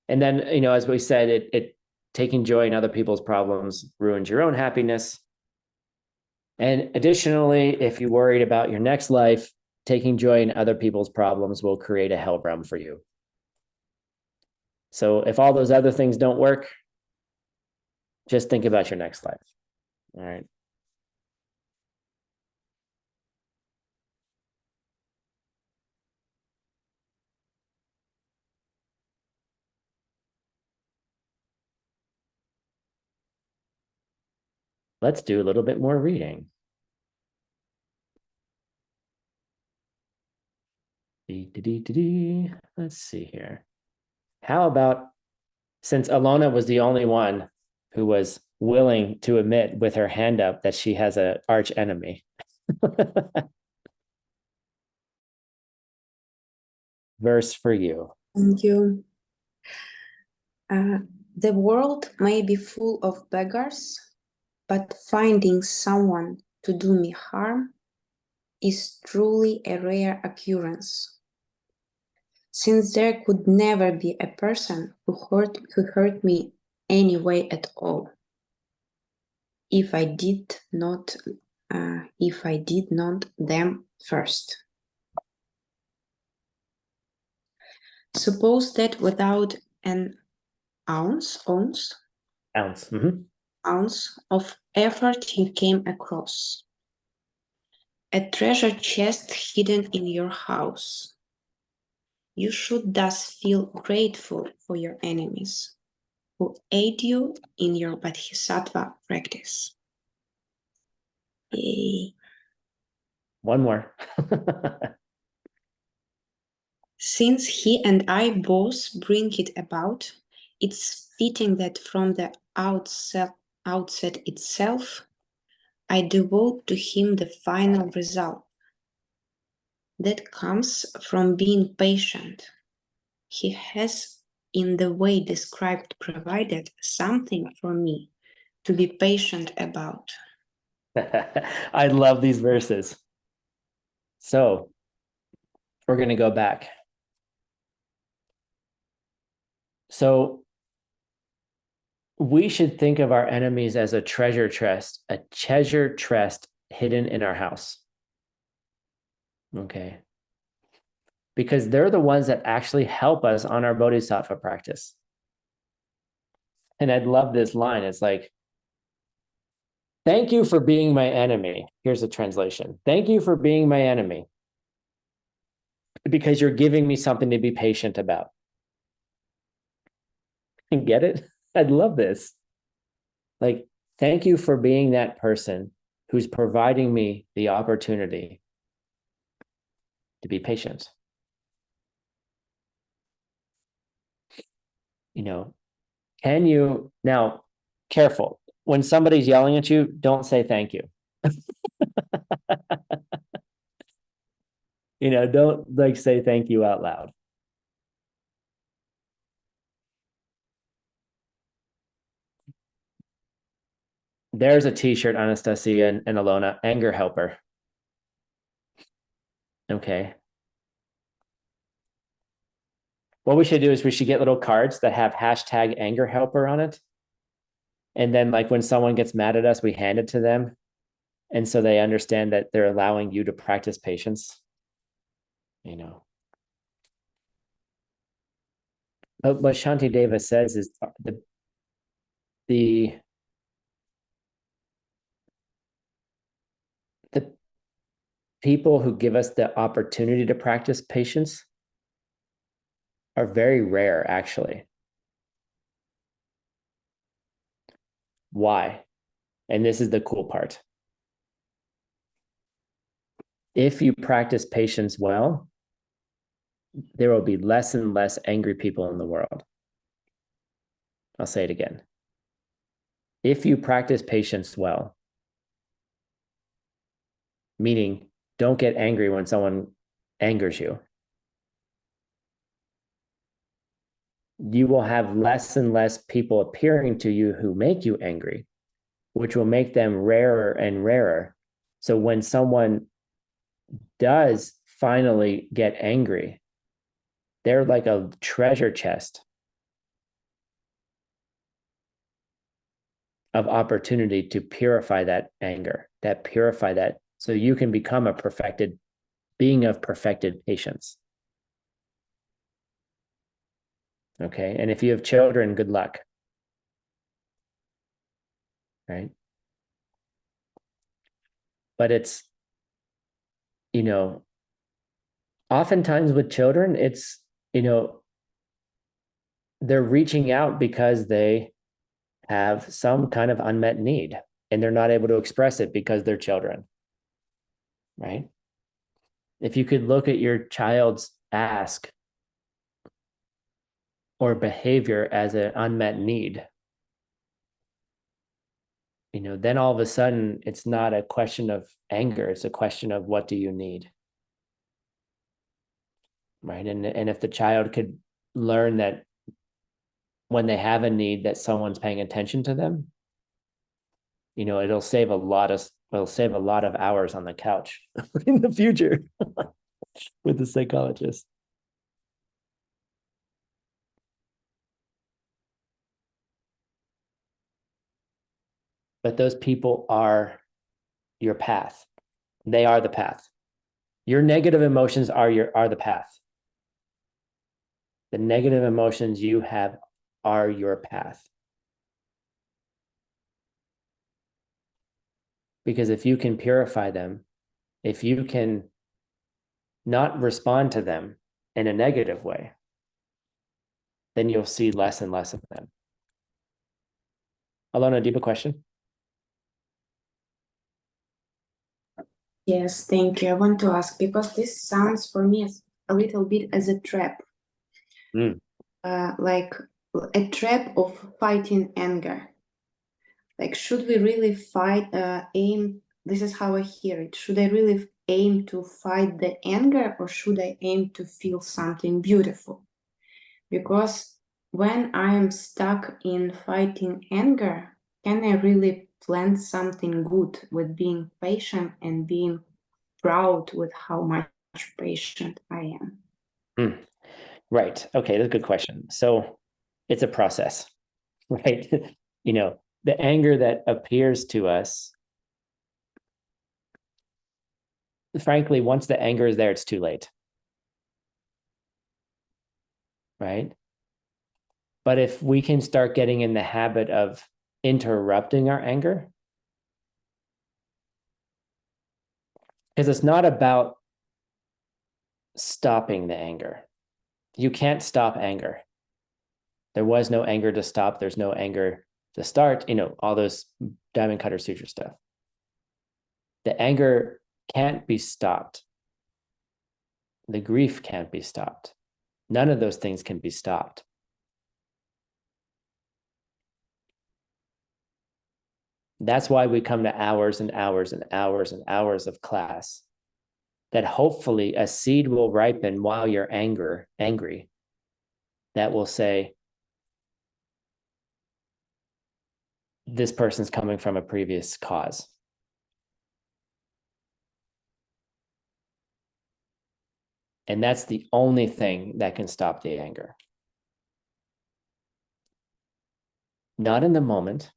And then, as we said, it taking joy in other people's problems ruins your own happiness. And additionally, if you're worried about your next life, taking joy in other people's problems will create a hell realm for you. So if all those other things don't work, just think about your next life. All right. Let's do a little bit more reading. Let's see here. How about, since Alona was the only one who was willing to admit with her hand up that she has an arch enemy. Verse for you. Thank you. The world may be full of beggars, but finding someone to do me harm is truly a rare occurrence, since there could never be a person who hurt me any way at all, if I did not them first. Suppose that without an ounce of effort you came across a treasure chest hidden in your house. You should thus feel grateful for your enemies, who aid you in your Bodhisattva practice. Yay. One more. Since he and I both bring it about, it's fitting that from the outset itself, I devote to him the final result. That comes from being patient. He has, in the way described, provided something for me to be patient about. I love these verses. So we're going to go back. So we should think of our enemies as a treasure chest hidden in our house. Okay. Because they're the ones that actually help us on our bodhisattva practice. And I'd love this line. It's like, thank you for being my enemy. Here's a translation. Thank you for being my enemy, because you're giving me something to be patient about. Get it? I'd love this. Like, thank you for being that person who's providing me the opportunity to be patient. You know, can you, now, careful. When somebody's yelling at you, don't say thank you. You know, don't like say thank you out loud. There's a t-shirt, Anastasia and Alona, anger helper. Okay. What we should do is we should get little cards that have hashtag anger helper on it. And then like when someone gets mad at us, we hand it to them. And so they understand that they're allowing you to practice patience. You know. But what Shanti Deva says is the people who give us the opportunity to practice patience are very rare, actually. Why? And this is the cool part. If you practice patience well, there will be less and less angry people in the world. I'll say it again. If you practice patience well, meaning don't get angry when someone angers you, you will have less and less people appearing to you who make you angry, which will make them rarer and rarer. So when someone does finally get angry, they're like a treasure chest of opportunity to purify that anger, that purify that, so you can become a perfected being of perfected patience. Okay, and if you have children, good luck. Right? But it's, you know, oftentimes with children, it's, you know, they're reaching out because they have some kind of unmet need and they're not able to express it because they're children. Right? If you could look at your child's ask or behavior as an unmet need, you know, then all of a sudden it's not a question of anger, it's a question of what do you need? Right? And if the child could learn that when they have a need that someone's paying attention to them, you know, it'll save a lot of hours on the couch in the future with the psychologist. But those people are your path. They are the path. Your negative emotions are the path. The negative emotions you have are your path. Because if you can purify them, if you can not respond to them in a negative way, then you'll see less and less of them. Alona, do you have a question? Yes, thank you. I want to ask because this sounds for me as a little bit as a trap, like a trap of fighting anger. Like, should we really aim? This is how I hear it. Should I really aim to fight the anger, or should I aim to feel something beautiful? Because when I am stuck in fighting anger, can I really plant something good with being patient and being proud with how much patient I am? Right. Okay, that's a good question. So it's a process, right? The anger that appears to us, frankly, once the anger is there, it's too late. Right? But if we can start getting in the habit of interrupting our anger, because it's not about stopping the anger. You can't stop anger. There was no anger to stop. There's no anger to start, all those Diamond Cutter Sutra stuff. The anger can't be stopped. The grief can't be stopped. None of those things can be stopped. That's why we come to hours and hours and hours and hours of class, that hopefully a seed will ripen while you're angry, that will say, this person's coming from a previous cause. And that's the only thing that can stop the anger. Not in the moment.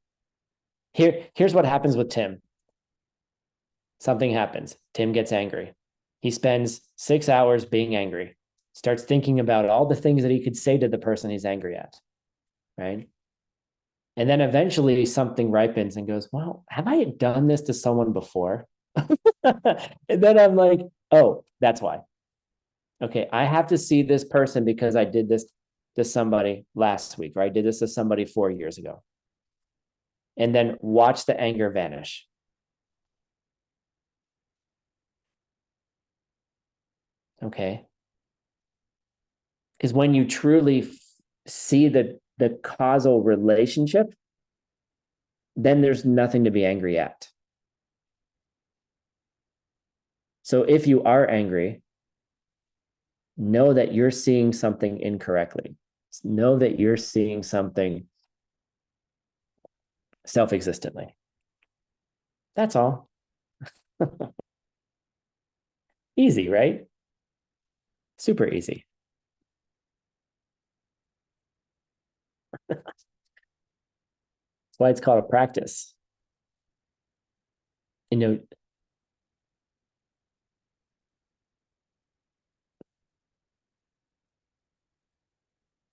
Here's what happens with Tim. Something happens. Tim gets angry. He spends 6 hours being angry, starts thinking about all the things that he could say to the person he's angry at, right? And then eventually something ripens and goes, well, have I done this to someone before? And then I'm like, oh, that's why. Okay, I have to see this person because I did this to somebody last week, or I did this to somebody 4 years ago. And then watch the anger vanish. Okay. Because when you truly see the causal relationship, then there's nothing to be angry at. So if you are angry, know that you're seeing something incorrectly. Know that you're seeing something self-existently. That's all. Easy, right? Super easy. That's why it's called a practice.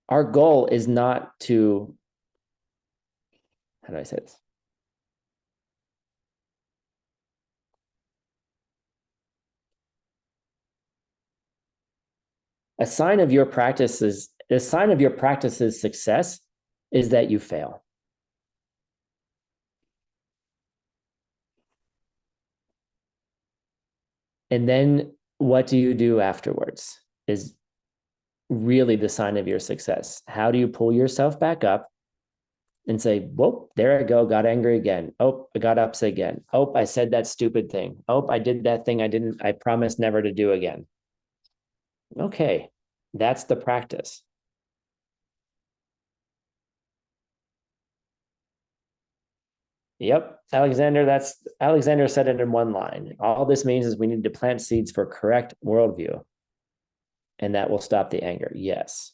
Our goal is not to, how do I say this? A sign of your practice's success is that you fail. And then what do you do afterwards is really the sign of your success. How do you pull yourself back up and say, whoa, there I go, got angry again. Oh, I got upset again. Oh, I said that stupid thing. Oh, I did that thing I promised never to do again. Okay, that's the practice. Yep, Alexander said it in one line. All this means is we need to plant seeds for correct worldview, and that will stop the anger. Yes.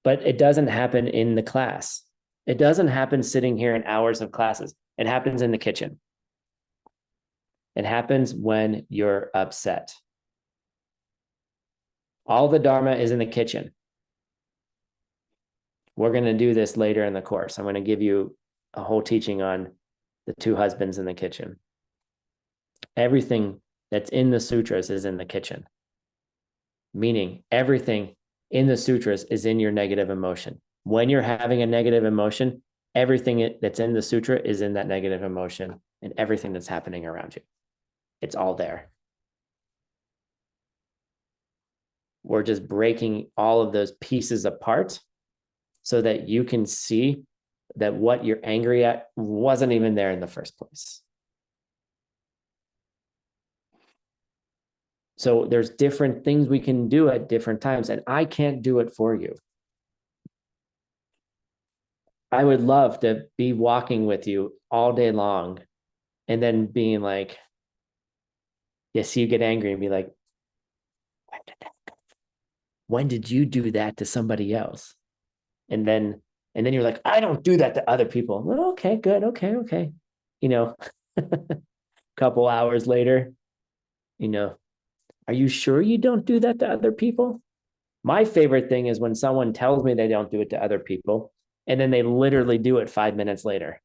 But it doesn't happen in the class. It doesn't happen sitting here in hours of classes. It happens in the kitchen. It happens when you're upset. All the Dharma is in the kitchen. We're going to do this later in the course. I'm going to give you a whole teaching on the two husbands in the kitchen. Everything that's in the sutras is in the kitchen. Meaning everything in the sutras is in your negative emotion. When you're having a negative emotion, everything that's in the sutra is in that negative emotion and everything that's happening around you. It's all there. We're just breaking all of those pieces apart so that you can see that what you're angry at wasn't even there in the first place. So there's different things we can do at different times, and I can't do it for you. I would love to be walking with you all day long and then being like, yes, you get angry and be like, when did that go? When did you do that to somebody else? And then you're like, I don't do that to other people. Well, okay, good. Okay. You know, a couple hours later, you know, are you sure you don't do that to other people? My favorite thing is when someone tells me they don't do it to other people, and then they literally do it 5 minutes later.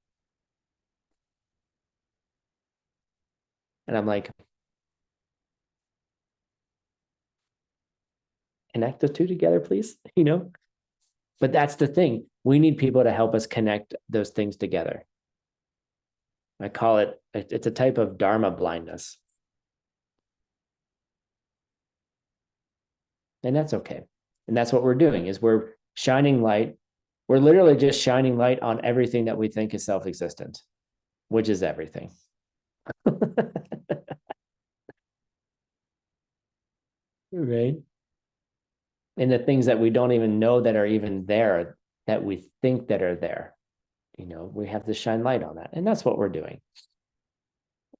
And I'm like, connect the two together, please, you know? But that's the thing. We need people to help us connect those things together. I call it, it's a type of dharma blindness. And that's okay. And that's what we're doing, is we're shining light. We're literally just shining light on everything that we think is self-existent, which is everything. Right? And the things that we don't even know that are even there, that we think that are there, you know, we have to shine light on that. And that's what we're doing.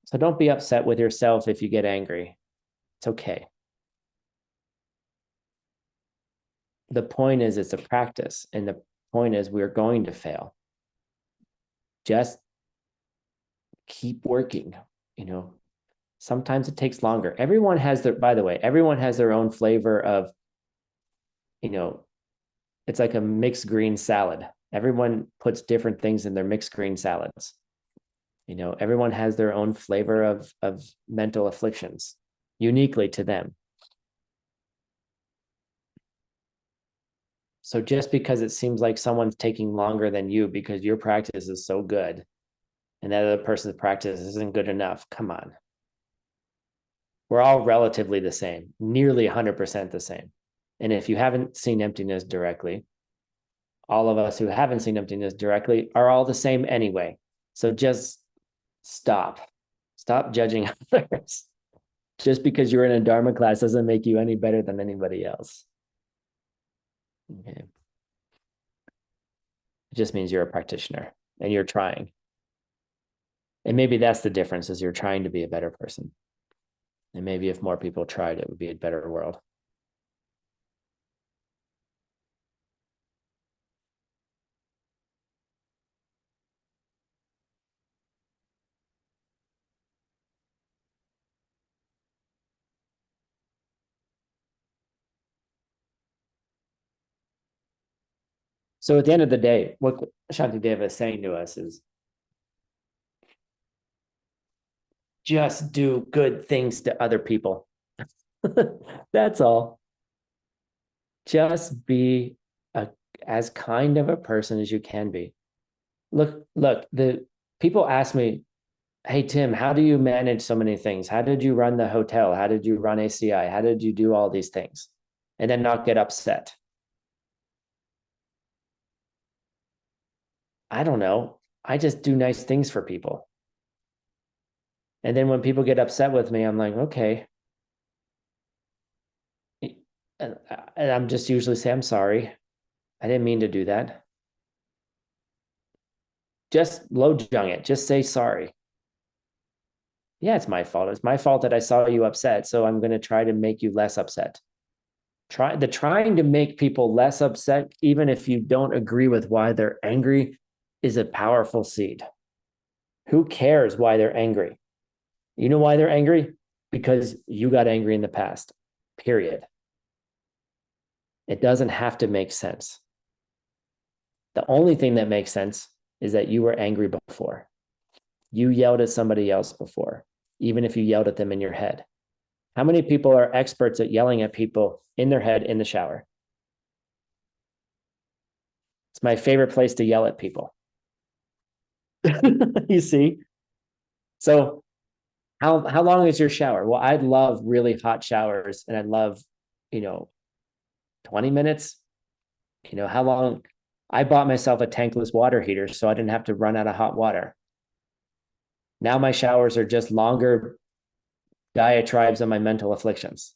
So don't be upset with yourself if you get angry. It's okay. The point is, it's a practice. And the point is, we're going to fail. Just keep working, you know. Sometimes it takes longer. Everyone has their, by the way, everyone has their own flavor of, you know, it's like a mixed green salad. Everyone puts different things in their mixed green salads. You know, everyone has their own flavor of mental afflictions, uniquely to them. So just because it seems like someone's taking longer than you because your practice is so good and that other person's practice isn't good enough, come on. We're all relatively the same, nearly 100% the same. And if you haven't seen emptiness directly, all of us who haven't seen emptiness directly are all the same anyway. So just stop judging others. Just because you're in a Dharma class doesn't make you any better than anybody else. Okay. It just means you're a practitioner and you're trying. And maybe that's the difference, is you're trying to be a better person. And maybe if more people tried, it would be a better world. So at the end of the day, what Shantideva is saying to us is, just do good things to other people. That's all. Just be as kind of a person as you can be. Look, the people ask me, hey, Tim, how do you manage so many things? How did you run the hotel? How did you run ACI? How did you do all these things? And then not get upset. I don't know. I just do nice things for people. And then when people get upset with me, I'm like, okay. And I'm just usually say, I'm sorry. I didn't mean to do that. Just low jung it. Just say sorry. Yeah, it's my fault. It's my fault that I saw you upset. So I'm going to try to make you less upset. Trying to make people less upset, even if you don't agree with why they're angry, is a powerful seed. Who cares why they're angry? You know why they're angry? Because you got angry in the past, period. It doesn't have to make sense. The only thing that makes sense is that you were angry before. You yelled at somebody else before, even if you yelled at them in your head. How many people are experts at yelling at people in their head in the shower? It's It's my favorite place to yell at people. You see? So how long is your shower? Well, I love really hot showers, and I love, 20 minutes. How long? I bought myself a tankless water heater so I didn't have to run out of hot water. Now my showers are just longer diatribes on my mental afflictions.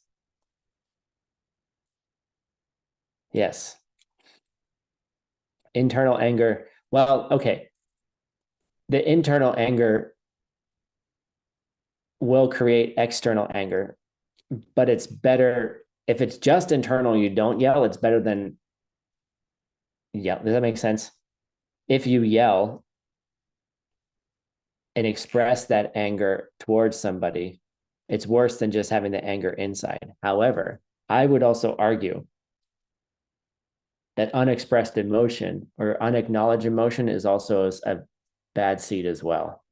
Yes. Internal anger. Well, okay. The internal anger will create external anger, but it's better if it's just internal, you don't yell. It's better than yell. Does that make sense? If you yell and express that anger towards somebody, it's worse than just having the anger inside. However, I would also argue that unexpressed emotion or unacknowledged emotion is also a bad seed as well.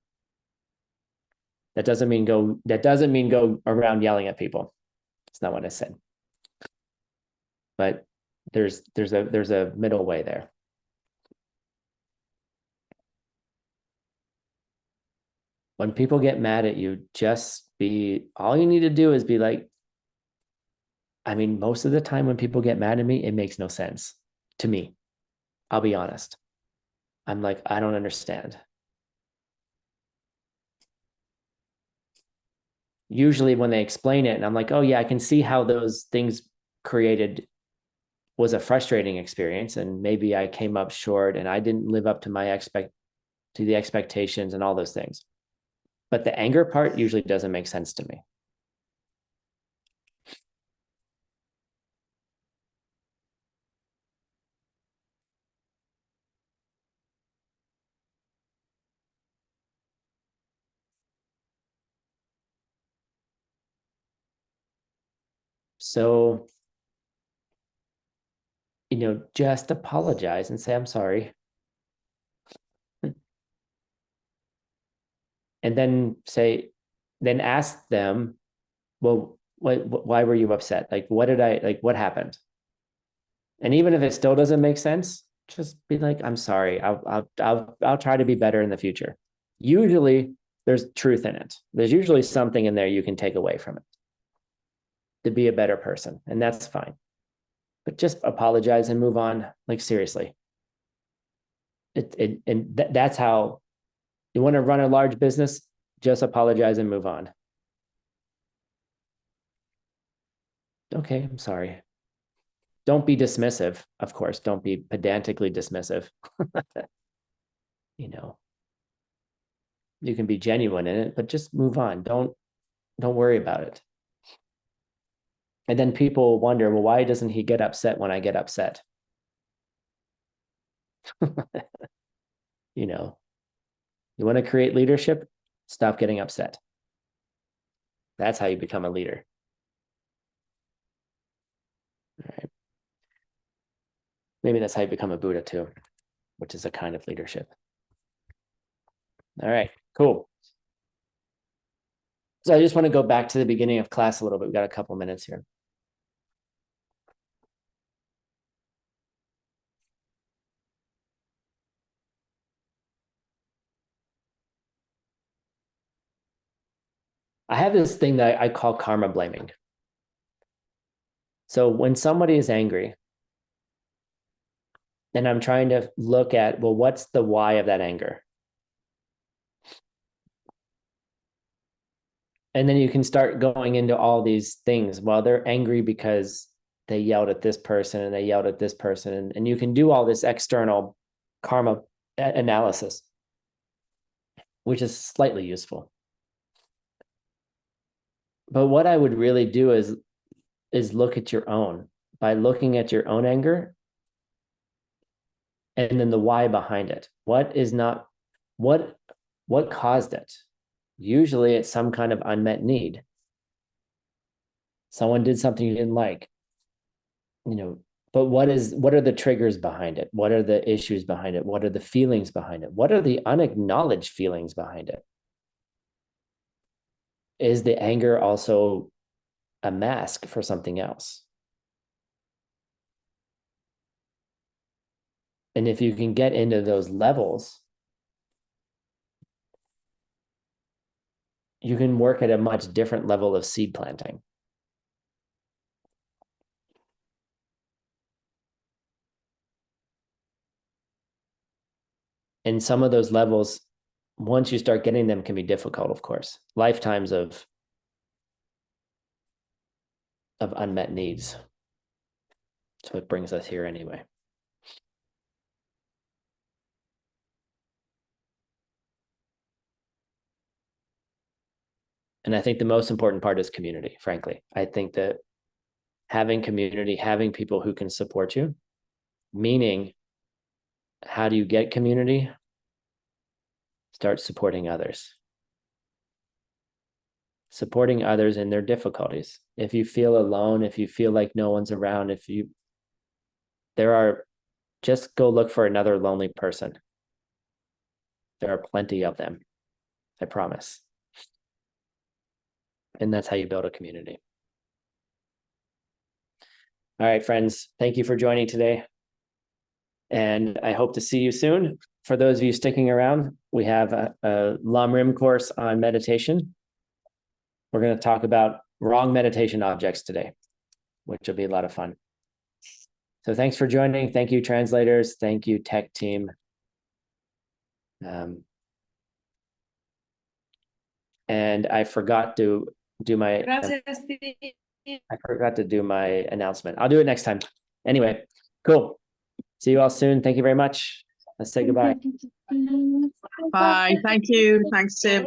That doesn't mean go around yelling at people. It's not what I said. But there's a middle way there. When people get mad at you, all you need to do is be like, most of the time when people get mad at me, it makes no sense to me. I'll be honest. I'm like, I don't understand. Usually when they explain it and I'm like, oh yeah, I can see how those things created was a frustrating experience. And maybe I came up short and I didn't live up to the expectations and all those things. But the anger part usually doesn't make sense to me. So, just apologize and say, I'm sorry. And then ask them, well, why were you upset? Like, what happened? And even if it still doesn't make sense, just be like, I'm sorry. I'll try to be better in the future. Usually there's truth in it. There's usually something in there you can take away from it to be a better person. And that's fine. But just apologize and move on. Like, seriously. That's how you want to run a large business. Just apologize and move on. Okay, I'm sorry. Don't be dismissive, of course. Don't be pedantically dismissive. You can be genuine in it, but just move on. Don't worry about it. And then people wonder, well, why doesn't he get upset when I get upset? You want to create leadership? Stop getting upset. That's how you become a leader. All right. Maybe that's how you become a Buddha too, which is a kind of leadership. All right, cool. So I just want to go back to the beginning of class a little bit. We've got a couple minutes here. I have this thing that I call karma blaming. So when somebody is angry, and I'm trying to look at, well, what's the why of that anger? And then you can start going into all these things. Well, they're angry because they yelled at this person and they yelled at this person. And you can do all this external karma analysis, which is slightly useful. But what I would really do is look at your own. By looking at your own anger, and then the why behind it. What caused it? Usually it's some kind of unmet need. Someone did something you didn't like. But what are the triggers behind it? What are the issues behind it? What are the feelings behind it? What are the unacknowledged feelings behind it? Is the anger also a mask for something else? And if you can get into those levels, you can work at a much different level of seed planting. And some of those levels, once you start getting them, can be difficult, of course. Lifetimes of unmet needs. So it brings us here anyway. And I think the most important part is community, frankly. I think that having community, having people who can support you, meaning, how do you get community? Start supporting others. Supporting others in their difficulties. If you feel alone, if you feel like no one's around, just go look for another lonely person. There are plenty of them, I promise. And that's how you build a community. All right, friends, thank you for joining today. And I hope to see you soon. For those of you sticking around, we have a Lamrim course on meditation. We're going to talk about wrong meditation objects today, which will be a lot of fun. So thanks for joining. Thank you, translators. Thank you, tech team. And I forgot to do my announcement. I'll do it next time. Anyway, cool. See you all soon. Thank you very much. Let's say goodbye. Bye. Thank you. Thanks, Tim.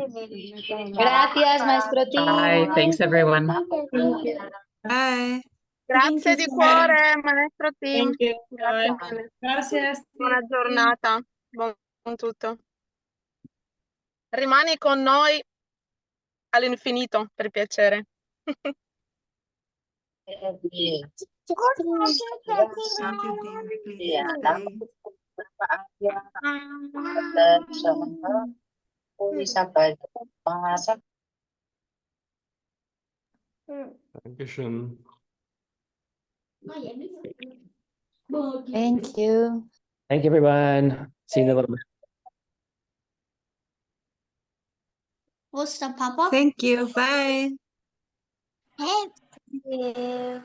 Gracias, maestro Tim. Bye. Thanks, everyone. Bye. Grazie di cuore, maestro Tim. Thank you. Grazie mille. Gracias. Buona giornata. Buon tutto. Rimani con noi all'infinito, per piacere. Dankeschön. Thank you. Thank you, everyone. See you in a little bit. What's the Papa? Thank you. Bye. Thank you.